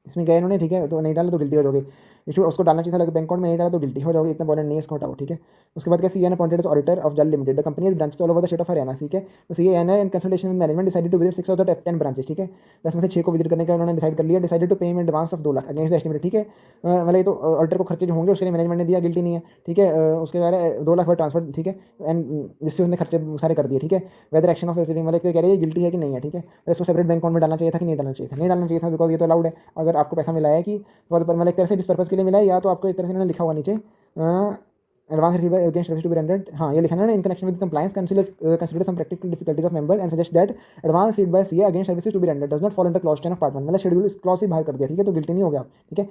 इसमें गए इन्होंने, ठीक है, तो नहीं डाला तो गिल्टी हो जाओगे। इशू उसको डालना चाहिए था लेकिन बैंक अकाउंट में नहीं डाला तो गिल्टी हो जाओगे, इतना इंपॉर्टेंट नहीं है, इसको हटाओ, ठीक है। उसके बाद क्या, CA appointed as auditor of Jal limited, the company is branches all over the state of Haryana, ठीक है। तो CA in consultation with management decided to visit 6 of the 10 branches, ठीक है। 10 में से 6 को विजिट करने का उन्होंने डिसाइड कर लिया, डिसाइडेड टू पे in advance of 2 lakh against the estimate, ठीक है। मतलब ये तो ऑडिटर को खर्चे जो होंगे उसके लिए मैनेजमेंट ने दिया, गिल्टी नहीं है, ठीक है। उसके बाद 2 लाख ट्रांसफर, ठीक है, एंड जिससे उसने खर्चे सारे कर दिए, ठीक है। वेदर एक्शन ऑफ रिसीविंग मतलब कह रही है गिल्टी है कि नहीं है, ठीक है। इसको सेपरेट बैंक अकाउंट में डालना चाहिए था कि नहीं डालना चाहिए था, नहीं डालना चाहिए था बिकॉज ये तो अलाउड है। अगर आपको पैसा मिला है कि मतलब एक तरह से जिस पर्पज़ के लिए मिला है, या तो आपको एक तरह से इन्होंने लिखा हुआ नीचे advance receive against service to be rendered, हाँ ये लिखा है ना, in connection with compliance consider some practical difficulties of members and suggest that advance received by CA against services to be rendered does not fall under clause 10 of part 1, मतलब शेड्यूल इस क्लॉज से बाहर कर दिया, ठीक है, तो गिल्टी नहीं हो गया आप, ठीक है,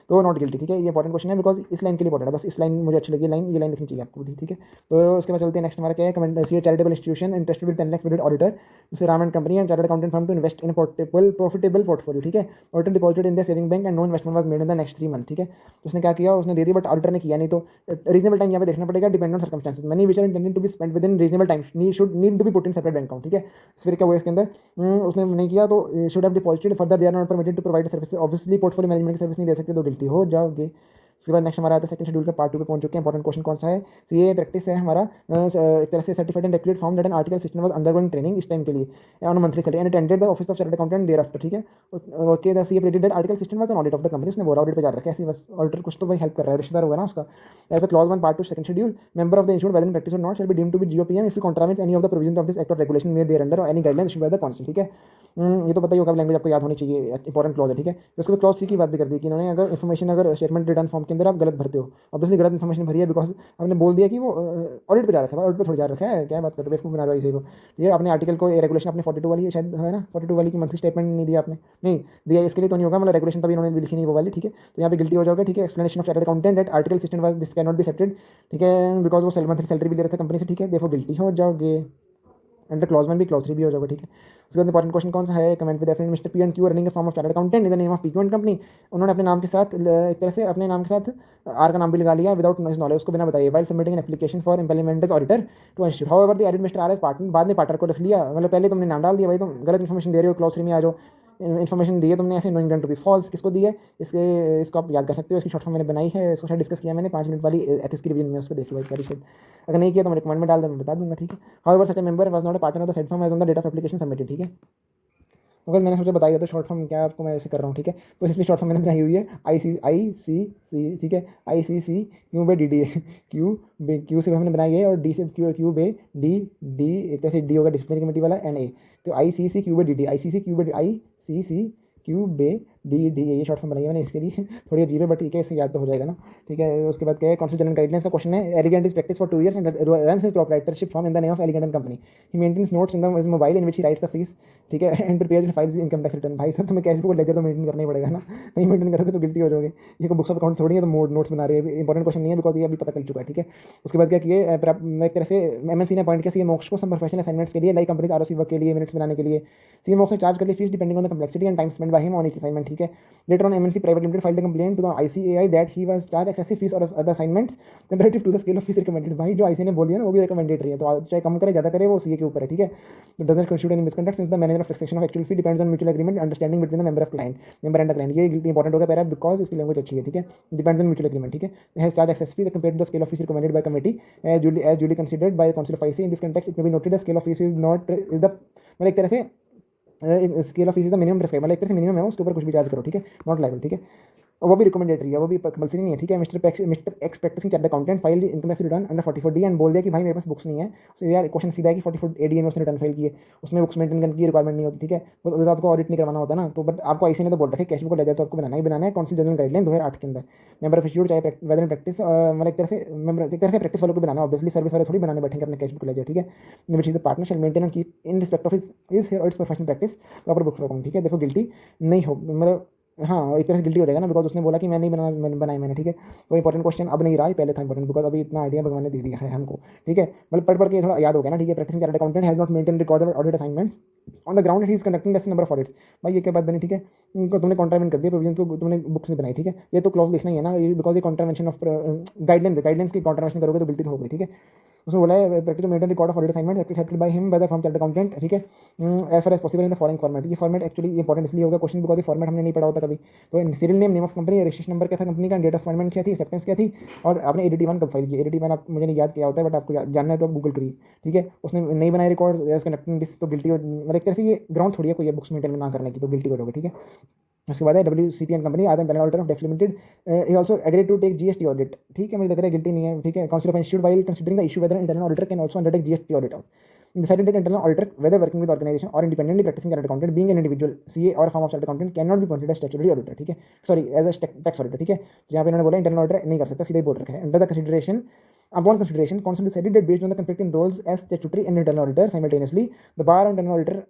तो नॉट गिल्टी, ठीक है। ये इंपॉर्टेंट क्वेश्चन है बिकॉज इस लाइन के लिए इंपॉर्टेंट है, बस इस लाइन मुझे अच्छी लगी, ये लाइन लिखनी चाहिए आपको भी, ठीक है। तो उसके बाद चलते हैं नेक्स्ट हमारा क्या है, comment C charitable institution interested with 10 lakh with auditor जैसे Ram and company and chartered accountant firm to invest in profitable portfolio, ठीक है। Auditor deposited in the saving bank and no investment was made in the next 3 month, ठीक है। तो उसने क्या किया, उसने दे दी बट ऑडिटर ने किया नहीं, तो रीजनेबल टाइम यहाँ पे देखना पड़ेगा, depend on circumstances, money which are intended to be spent within reasonable time need to be put in separate bank account, ठीक है। फिर क्या हुआ इसके अंदर, उसने नहीं किया तो should have deposited further, they are not permitted to provide service, obviously portfolio management की सर्विस नहीं दे सकते तो गिल्टी हो जाओगे। उसके बाद नेक्स्ट हमारा आता है सेकंड शेड्यूल का पार्ट 2 पे पहुंच चुके हैं। इंपॉर्टेंट क्वेश्चन कौन सा है, सीए प्रैक्टिस है हमारा एक तरह से certified and accurate form that an article assistant was undergoing training इस टाइम के लिए on monthly salary and attended the office of chartered accountant thereafter, ठीक है। Okay the CA predicted article assistant was an audit of the company, उसने बोला ऑडिट पे जा रखा है, ऐसी बस ऑडिटर कुछ तो भाई हेल्प कर रहा है, रिश्तेदार होगा ना उसका। As per clause 1 part 2 second schedule, member of the institute whether in practice or not shall be deemed to be GOPM if he contravenes any of the provision of this act or regulation made thereunder or any guideline issued by the council, ठीक है। ये तो पता ही होगा, लैंग्वेज आपको याद होनी चाहिए, इंपॉर्टेंट क्लॉज है, ठीक है। उसके बाद क्लॉज 3 की बात भी कर दी कि इन्होंने अगर इन्फॉर्मेशन अगर स्टेटमेंट रिटर्न फॉर्म के अंदर आप गलत भरते हो, ऑब्वियसली गलत इन्फॉर्मेशन भरी है बिकॉज आपने बोल दिया कि वो ऑडिट पे जा रखा है, ऑडिट पे थोड़ी जा रखा है, क्या बात कर रहे हो, बेवकूफ बना रहा है इसी को। ये अपने आर्टिकल को रेगुलेशन अपने 42 वाली शायद है ना, 42 वाली की मंथली स्टेटमेंट नहीं दिया आपने, नहीं दिया, इसके लिए तो नहीं होगा, मतलब रेगुलेशन तभी इन्होंने लिखी नहीं वो वाली, ठीक है। तो यहाँ पे गिल्टी हो जाओगे, ठीक है। Explanation of chartered accountant that article assistant was this can not be accepted, ठीक है, बिकॉज वो मंथली सैलरी भी ले रहे थे कंपनी से, ठीक है, देखो गिल्टी हो जाओगे। अंडर क्लॉज 1 भी क्लॉज 3 भी हो जाएगा, ठीक है। उसके बाद इंपॉर्टेंट क्वेश्चन कौन सा है, comment with reference mister P and Q running A form of chartered accountant in the name of P Q and company. उन्होंने अपने नाम के साथ एक तरह से अपने नाम के साथ आर का नाम भी लगा लिया विदाउट नॉलेज, उसको बिना बताइए, while submitting an application for implement as auditor to institute. However the added mister R as partner, बाद में पार्टनर को लिख लिया, मतलब पहले तुमने नाम डाल दिया, भाई तुम गलत इन्फॉर्मेशन दे रहे हो, क्लॉज 3 में आ जाओ, इन्फॉर्मेशन दी है तुमने ऐसे, knowing them to be false. किसको दी है, इसको आप याद कर सकते हो, इसकी शॉर्ट फॉर्म मैंने बनाई है, इसको शायद डिस्कस किया मैंने 5 मिनट वाली एथिक्स की रिव्यू में, उस पर देख लो एक बार शायद, अगर नहीं किया तो मैं रिकमेंड में डाल दूँ, मैं बता दूंगा, ठीक है। However such a member was not a partner of the said firm as on the date of application submitted, ठीक है। अगर मैंने सोचा बताइए तो शॉर्ट फॉर्म क्या आपको मैं ऐसे कर रहा हूँ, ठीक है। तो इसमें शॉर्ट फॉर्म मैंने बनाई हुई है ICC, ठीक है, ICC क्यू बे डी डी, क्यू से हमने बनाई है, और डी से क्यू बे डी एक तरह से डी होगा डिसिप्लिनरी कमेटी वाला, एंड ए, तो ICC क्यू बे डी डी, ICC क्यू बे ICC क्यू बे डी, ये शॉर्ट फॉर्म बनाई है मैंने इसके लिए, थोड़ी अजीब है बट ठीक है, इससे याद तो हो जाएगा ना, ठीक है। उसके बाद क्या है, काउंसिल जनरल गाइडलाइंस का क्वेश्चन है, elegant is practice for 2 years and runs his proprietorship firm in the name of elegant and company, he maintains notes in the mobile in which he writes the fees, ठीक है, and prepares and files income tax return. भाई साहब तुम्हें कैश बुक लेजर तो मेंटेन करना ही पड़ेगा ना, नहीं मेंटेन करोगे तो गिल्टी हो जाओगे। ये को बुक्स ऑफ अकाउंट थोड़ी है तो मोड नोट्स बना रहे हैं, इंपॉर्टेंट क्वेश्चन नहीं है बिकॉज ये अभी पता चल चुका है, ठीक है। उसके बाद क्या किए, एक तरह से MNC ने अपॉइंट किया सीए मोक्ष को सम प्रोफेशनल असाइनमेंट्स के लिए, लाइक कंपनीज ROC वर्क के लिए, मिनट्स बनाने के लिए। सीए मोक्ष ने चार्ज कर ली fees depending on the complexity and time spend by him on each assignment, ठीक है। Later on MNC private limited filed a complaint to the ICAI that he was charge excessive fees or other assignments comparative to the scale of fees recommended. भाई जो ICAI ने बोली है ना वो भी रिकमेंडेटरी है, तो चाहे कम करे ज़्यादा करे वो सीए के ऊपर है, ठीक है। Doesn't constitute any misconduct since the manager of fixation of actual fee depends on mutual agreement understanding between the member and the client. ये इंपॉर्टेंट होगा पैरा बिकॉज इसकी लैंग्वेज अच्छी है, ठीक है। डिपेंड्स ऑन म्यूचुअल एग्रीमेंट, ठीक है। Has charge excess fees compared to the scale of fees recommended by committee as duly considered by the council of ICAI। In this context it may be noted the scale of fees is not is the, मतलब एक तरह से scale of fees is the minimum prescribe, मतलब एक तरह से मिनिमम है, उसके ऊपर कुछ भी चार्ज करो, ठीक है, नॉट लायबल, ठीक है। वो भी रिकमेंडेटरी है, वो भी कंपल्सरी नहीं है, ठीक है। Mister X practicing chartered accountant file income tax return under 44D and बोल दिया कि भाई मेरे पास बुक्स नहीं है, तो यार क्वेश्चन सीधा है कि 44AD उसने रिटर्न फाइल किए, उसमें बुक्स मेंटेन करने की रिक्वायरमेंट नहीं होती, ठीक है, वो आपको ऑडिट नहीं करवाना होता ना, तो बट आपको ICAI ने तो बोल रखा है कैश बुक को ले जाए तो आपको बनाना ही बनाना है, काउंसिल जनरल गाइडलाइन 2008 के अंदर। मेंबर ऑफ इंस्टीट्यूट चाहे वेदर इन प्रैक्टिस, मतलब एक तरह से प्रैक्टिस वालों को बनाना, ऑब्वियसली सर्विस वाले थोड़ी बनाने बैठेंगे अपने कैश बुक ले जाए, ठीक है। Which is the partner shall maintain and keep in respect of his or its professional practice proper books account, ठीक है। देखो गिल्टी नहीं हो, मतलब हाँ एक तरह से गिल्टी हो जाएगा ना, बिकॉज उसने बोला कि मैं नहीं बनाई मैंने, ठीक है। तो इंपॉर्टेंट क्वेश्चन अब नहीं रहा, पहले था इंपॉर्टेंट, बिकॉज अभी इतना आइडिया भगवान ने दे दिया है हमको, ठीक है। मतलब पढ़ के थोड़ा याद हो गया ना, ठीक है। Practicing chartered accountant has not maintain record audit assignments on the ground he is conducting less number of audits. भाई ये क्या बात बनी, ठीक है, तुमने कॉन्ट्रावेंट कर दिया प्रोविजन, तो तुमने बुक्स नहीं बनाई, ठीक है। ये तो क्लॉज लिखना ही है ना, बिकॉज ये कॉन्ट्रावेंशन ऑफ गाइडलाइंस की कॉन्ट्रावेंशन करोगे तो गिल्टी हो गई, ठीक है। उसमें बोला है practice to maintain record of audit assignment accepted by him by the firm chartered accountant, ठीक है, as far as possible in the following format. ये फॉर्मेट एक्चुअली इंपॉर्टेंट इसलिए होगा क्वेश्चन बिकॉज ये फॉर्मेट हमने नहीं पढ़ा होता कभी। तो serial name of company, registration number क्या था कंपनी का, डेट ऑफ अपॉइंटमेंट क्या थी, एक्सेप्टेंस क्या थी, और आपने ADT 1 कब फाइल की। ADT 1 आप मुझे नहीं याद क्या होता है बट आपको जानना है तो आप गूगल करिए, ठीक है। उसने नहीं बनाए रिकॉर्ड एज कनेक्टिंग दिस, तो गिल्टी, मतलब एक तरह से ये ग्राउंड थोड़ी है कोई बुक्स मेंटेन ना करने की, तो गिल्टी करोगे, ठीक है। उसके बाद है WCP एंड कंपनी आदम internal auditor of DEF limited, he also agreed to take GST audit, ठीक है। मुझे लग रहा है गिल्टी नहीं है, ठीक है। Council of institute while considering the issue weather internal auditor can also undertake GST audit of decided that internal auditor whether working with organization or independently practicing chartered accountant being an individual CA or firm of chartered accountant cannot be considered as statutory auditor, ठीक है, sorry as a tax auditor, ठीक है। तो यहाँ पे इन्होंने बोला इंटरनल ऑडिटर नहीं कर सकता, सीधा ही बोल रखा है। Under the consideration upon consideration council decided that based on the conflicting roles as statutory and internal auditor simultaneously the bar on internal auditor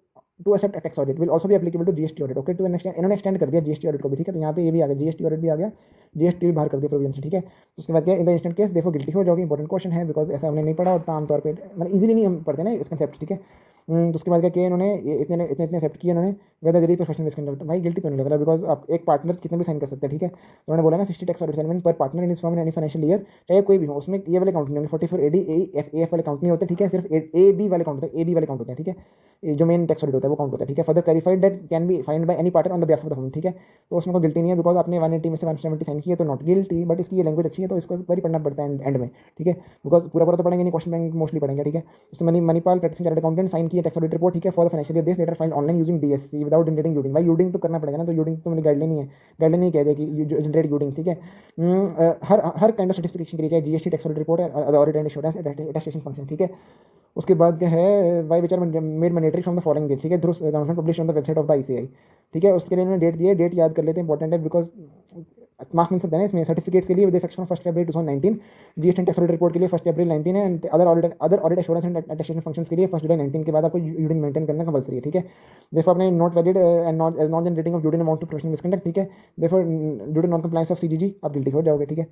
to accept a tax audit will also be applicable to GST audit, okay। to an extent इन्होंने एक्सटेंड कर दिया GST audit को भी, ठीक है। तो यहाँ पे ये भी आ गया GST audit भी आ गया, GST भी बाहर कर दिया प्रोविजन से, ठीक है। उसके बाद क्या इन द इंस्टेंट केस देखो गिल्टी हो जाओगे, इंपॉर्टेंट क्वेश्चन है बिकॉज ऐसा हमने नहीं पढ़ा होता आमतौर पर, मतलब इजीली नहीं हम पढ़ते ना इस कंसेप्ट, ठीक है। तो उसके बाद क्या किया इन्होंने, इतने एक्सेप्ट किए इन्होंने, whether there is professional misconduct. भाई गिल्टी तो नहीं लग रहा बिकॉज आप एक पार्टनर कितने भी साइन कर सकते हैं, ठीक है। तो उन्होंने बोला ना 60 टैक्स ऑडिट असाइनमेंट पर पार्टनर इन इस firm in any financial year, चाहे कोई भी हो, उसमें ये वाले काउंट नहीं होंगे, 44AD AF वाले काउंट नहीं होते, ठीक है। सिर्फ AB वाले काउंट होते हैं, AB वाले काउंट होते हैं, ठीक है। जो मेन टैक्स ऑडिट होता है वो काउंट होता है, ठीक है। Further clarified that can be find by any partner on the behalf of the firm, ठीक है। तो उसमें कोई गिल्टी नहीं है बिकॉज आपने 180 में से 170 साइन किए तो नॉट गिल्टी, बट इसकी ये लैंग्वेज अच्छी है तो इसको एक बार पढ़ना पड़ता है एंड में, ठीक है। बिकॉज पूरा तो पढ़ेंगे नहीं, क्वेश्चन बैंक मोस्टली पढ़ेंगे, ठीक है। उसमें Manipal practising chartered accountant sign किया टैक्स ऑडिट रिपोर्ट, ठीक है, for the financial year this letter find online using DSC without generating UDIN. भाई यूडिंग तो करना पड़ेगा ना, तो यूडिंग तो मेरी गाइडलाइन नहीं है, गाइडलाइन नहीं कह दिया कि जनरेट यूडिंग, ठीक है। हर काइंड ऑफ सर्टिफिकेशन के लिए चाहे GST tax audit report audit and assurance attestation function, ठीक है। उसके बाद क्या है, why which are made mandatory from the following date, ठीक है, through announcement publish on the website of the ICAI, ठीक है। उसके लिए उन्होंने डेट दी है, डेट याद कर लेते हैं, इंपॉर्टेंट है बिकॉज मार्क्स मिल सकते हैं इसमें। सर्टिफिकेट्स के लिए with effect from 1 February 2019, GST tax audit report के लिए 1 अप्रैल 19 है, and other audit assurance and attestation functions के लिए 1 जुलाई 19 के बाद आपको यूडिन मेंटेन करना कंपलसरी है, ठीक है। देयरफॉर अपने not valid and non generating of UDIN amount to professional misconduct, ठीक है। Therefore due to non compliance of CGG आप गिल्टी हो जाओगे, ठीक है।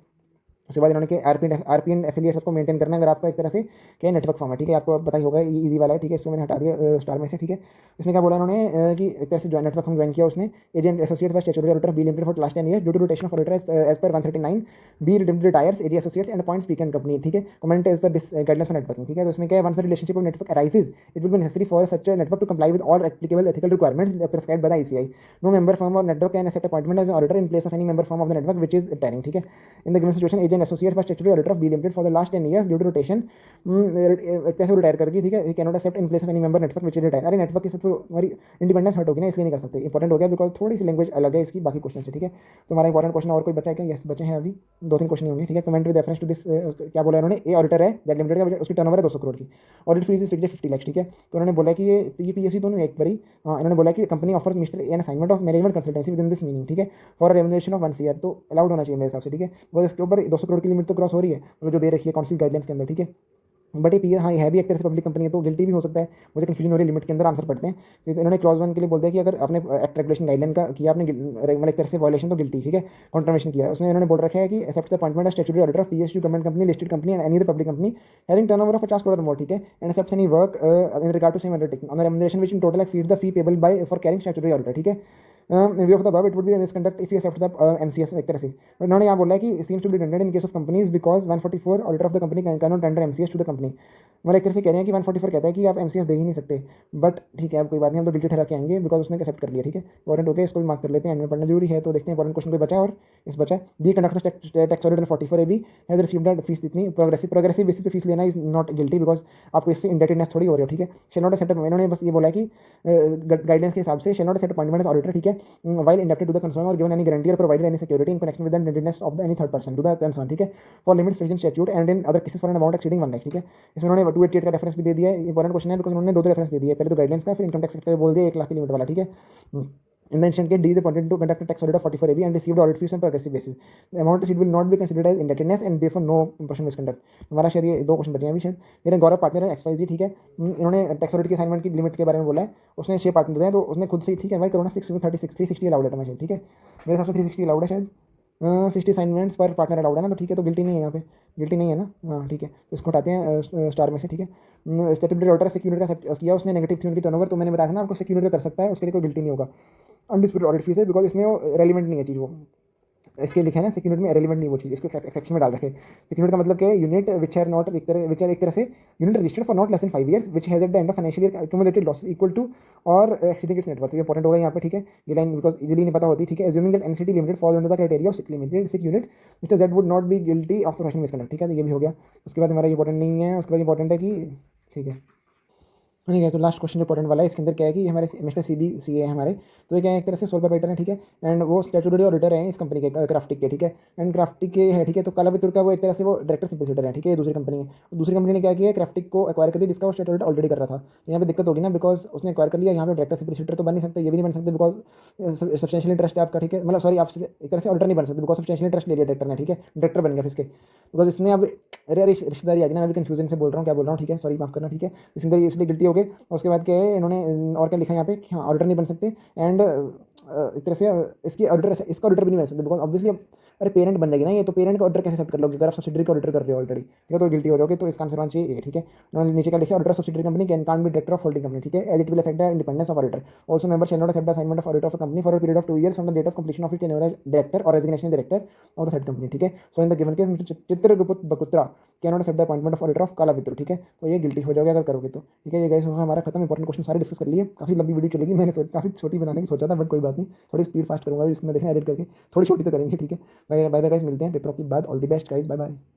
उसके बाद इन्होंने कि आरपीएन एफिलिएट्स आपको मेंटेन करना है अगर आपका एक तरह से क्या नेटवर्क फॉर्म है, ठीक है, आपको पता ही होगा, इजी वाला है, ठीक है, इसको मैंने हटा दिया स्टार में से, ठीक है। इसमें क्या बोला इन्होंने कि एक तरह से जो नेटवर्क फॉर्म ज्वाइन किया उसने, agent associate was statutory auditor B limited for last 10 year due to rotation of auditor as per 139 B limited retires AG associates and appoints PK and company, ठीक है, comment as per this guidelines for networking, ठीक है। तो उसमें क्या है, once the relationship of network arises it will be necessary for such a network to comply with all applicable ethical requirements prescribed bye the ICI. No member firm और network can accept appointment as auditor in place of any member firm of the network which is retiring, ठीक है। In the given situation agent associate was statutory auditor of B limited for the last 10 years due to rotation, कैसे रिटायर करके, ठीक है, he can not accept in place of any member network which is retire. अरे नेटवर्क के साथ तो हमारी इंडिपेंडेंस हट होगी ना, इसलिए नहीं कर सकते, इंपॉर्टेंट हो गया बिकॉज थोड़ी सी लैंग्वेज अलग है इसकी बाकी क्वेश्चन से, ठीक है। तो हमारा इंपॉर्टेंट क्वेश्चन और कोई बचा है क्या? यस बचे हैं, अभी 2-3 क्वेश्चन होंगे, ठीक है। Comment with reference to this, क्या बोला उन्होंने, ए ऑडिटर है दैट लिमिटेड का, उसकी टर्नओवर है 200 करोड़ की, audit fees is fixed 50 lakh, ठीक है। तो उन्होंने बोला कि ये पीएससी दोनों एक बारी, इन्होंने बोला कि company offers mister an assignment of management consultancy with in this meaning, ठीक है, फॉर रेम्युनरेशन ऑफ 1 ईयर, तो अलाउड होना चाहिए मेरे हिसाब से, ठीक है, बिकॉज इसके ऊपर 200 करोड़ की लिमिट तो क्रॉस हो रही है, मतलब जो दे रखी है काउंसिल गाइडलाइंस के अंदर, ठीक है। बट ये हाँ ये है भी एक तरह से पब्लिक कंपनी है तो गिल्टी भी हो सकता है, मुझे कन्फ्यूजन हो रही है, लिमिट के अंदर आंसर पढ़ते हैं। तो इन्होंने क्लॉज 1 के लिए बोल दिया कि अगर आपने एक्ट रेगुलेशन गाइडलाइन का किया आपने मतलब एक तरह से वायलेशन तो गिल्टी, ठीक है, कॉन्ट्रवेशन किया। उसमें इन्होंने बोल रखा है कि accept the appointment of statutory auditor of PSU government company listed company and any other public company having turnover of 50 crore more, ठीक है, and accepts any work in regard to same undertaking on the remuneration which in total exceeds the fee payable by for carrying statutory auditor, ठीक है। View of the above it would be a misconduct if you accept the MCS एक तरह से। बट इन्होंने यहाँ बोला है कि seems to be redundant in case of companies because 144 auditor of the company cannot tender MCS to the company। मतलब एक तरह से कह रहे हैं कि 144 कहता है कि आप MCS दे ही नहीं सकते, बट ठीक है अब कोई बात नहीं, हम तो गिल्टी ठहरा के आएंगे बिकॉज उसने एक्सेप्ट कर लिया, ठीक है, वारंट हो गया, इसको भी मार्क कर लेते हैं, एंड में पढ़ना जरूरी है। तो देखते हैं इंपॉर्टेंट क्वेश्चन कोई बचा है, और इस बचा है the conduct tax auditor 44 AB has received fees इतनी प्रोग्रेसिव बेसिस पे फीस लेना इज नॉट गिल्टी बिकॉज आपको इससे इंडेटेडनेस थोड़ी हो रही हो, ठीक है। शेल नॉट एक्सेप्ट, इन्होंने बस ये बोला कि गाइडेंस के हिसाब से shall not accept appointment as auditor, ठीक है, while indebted to the concern or given any guarantee or provided any security in connection with the indebtedness of any third person to the concern, ठीक है, for limits fixed in statute and in other cases for an amount exceeding 1 lakh, ठीक है। इसमें उन्होंने 288 का रेफरेंस भी दे दिया है, इंपॉर्टेंट क्वेश्चन है बिकॉज उन्होंने 2 रेफरेंस दे दिए, पहले तो गाइडलाइंस का, फिर इनकम टैक्स का बोल दिया 1 लाख की लिमिट वाला, ठीक है। In the instant case, D is appointed to conduct a tax audit of 44 AB and received audit fees on progressive basis. The amount received will not be considered as indebtedness and therefore no impression misconduct. हमारा शायद ये 2 क्वेश्चन बचे हैं अभी शायद। मेरे गौरव पार्टनर है XYZ, ठीक है, इन्होंने टैक्स ऑडिट की असाइनमेंट की लिमिट के बारे में बोला है, उसने 6 पार्टनर हैं तो उसने खुद से, ठीक है भाई, करो ना 360 अलाउड है शायद, ठीक है, मेरे हिसाब से 360 अलाउड है शायद, 60 असाइनमेंट्स पर पार्टनर अलाउड है ना, तो ठीक है, तो गिल्टी नहीं है यहाँ पे, गिल्टी नहीं है ना, हाँ ठीक है, तो इसको हटाते हैं स्टार में से, ठीक है। स्टैट्यूटरी ऑडिटर सिक्योरिटी का किया उसने नेगेटिव थी उनकी टर्नओवर, तो मैंने बताया था ना आपको सिक्योरिटी कर सकता है, उसके लिए कोई गिल्टी नहीं होगा, अनडिस्प्यूटेड ऑडिट फीस है बिकॉज इसमें वो रेलिवेंट नहीं है चीज़, वो इसके लिखा है ना सिक्योरिटी में रेलिवेंट नहीं वो चीज़, इसको एक्सेप्शन में डाल रखे। सिक्योरिटी का मतलब क्या है, यूनिट विच आर नॉट एक तरह से unit registered for not less than 5 years which has at the end of financial year accumulated losses equal to और एक्सीडिंग इट्स नेटवर्क, ये इंपॉर्टेंट होगा यहाँ पे, ठीक है, ये लाइन बिकॉज इजीली नहीं पता होती, ठीक है। Assuming that NCT limited falls under the criteria of sick unit mister Z would not B guilty of professional misconduct, ठीक है, तो ये भी हो गया। उसके बाद हमारा इंपॉर्टेंट नहीं है, उसके बाद इंपॉर्टेंट है कि, ठीक है, नहीं है, तो लास्ट क्वेश्चन इंपॉर्टेंट वाला है, इसके अंदर क्या है कि हमारे मिस्टर CBCA है हमारे, तो ये क्या है एक तरह से सोल प्रोप्राइटर है, ठीक है, एंड वो स्टैट्यूटरी ऑडिटर है इस कंपनी के, क्राफ्टिक के, ठीक है, एंड क्राफ्टिक के है, ठीक है, तो कालावितुर का वो एक तरह से वो डायरेक्टर सिंपलिसिटर है, ठीक है, ये दूसरी कंपनी है। दूसरी कंपनी ने क्या किया है, क्राफ्टिक को एक्वायर कर दिया जिसका वो स्टैट्यूटरी ऑलरेडी कर रहा था, तो यहाँ पे दिक्कत होगी ना बिकॉज उसने एक्वायर कर लिया, यहाँ पे डायरेक्टर सिंपलिसिटर तो बन नहीं सकते, ये भी नहीं बन सकते बिकॉज सब्सटेंशियल इंटरेस्ट है आपका, ठीक है, मतलब सॉरी आप एक तरह से ऑडिटर नहीं बन सकते बिकॉज सब्सटेंशियल इंटरेस्ट ले लिया डायरेक्टर ने, ठीक है, डायरेक्टर बन गया फिर इसके, बिकॉज इसने अब अरे रिश्तेदारी आ गई ना, मैं भी कन्फ्यूजन से बोल रहा हूँ क्या बोल रहा हूँ, ठीक है, सॉरी माफ करना, ठीक है, इसके अंदर इसलिए गिल्टी हो गए। उसके बाद क्या है इन्होंने और क्या लिखा है यहाँ पे कि हाँ ऑडिटर नहीं बन सकते, एंड एक तरह से इसका ऑडिटर भी नहीं बन सकते बिकॉज ऑब्वियसली अरे पेरेंट बन जाएगी ना ये, तो पेरेंट का ऑर्डर कैसे एक्सेप्ट कर लोगे अगर आप सब्सिडरी का ऑर्डर कर रहे हो ऑलरेडी, ठीक है, तो गिल्टी हो जाओगे, तो इसका आंसर होना चाहिए, ठीक है। उन्होंने नीचे का लिखा order subsidiary company can can't be director of holding company, ठीक है, as it will affect the independence of auditor, also member shall not accept the assignment of auditor of a company for a period of 2 years from the date of completion of its tenure as director और resignation director of the said company, ठीक है। So in the given case mister Chitragupta Bakutra can not accept the appointment of auditor of Kalavitur, ठीक है, तो ये गिल्टी हो जाओगे अगर करोगे तो, ठीक है। ये गाइस हमारा खत्म, इंपॉर्टेंट क्वेश्चन सारे डिस्कस कर लिए, काफी लंबी वीडियो चलेगी, मैंने काफी छोटी बनाने की सोचा था बट कोई बात नहीं, थोड़ी स्पीड फास्ट करूंगा इसमें, देखना एडिट करके थोड़ी छोटी तो करेंगे, ठीक है। बाय बाय गाइस, मिलते हैं पेपर के बाद, all the best guys, bye bye.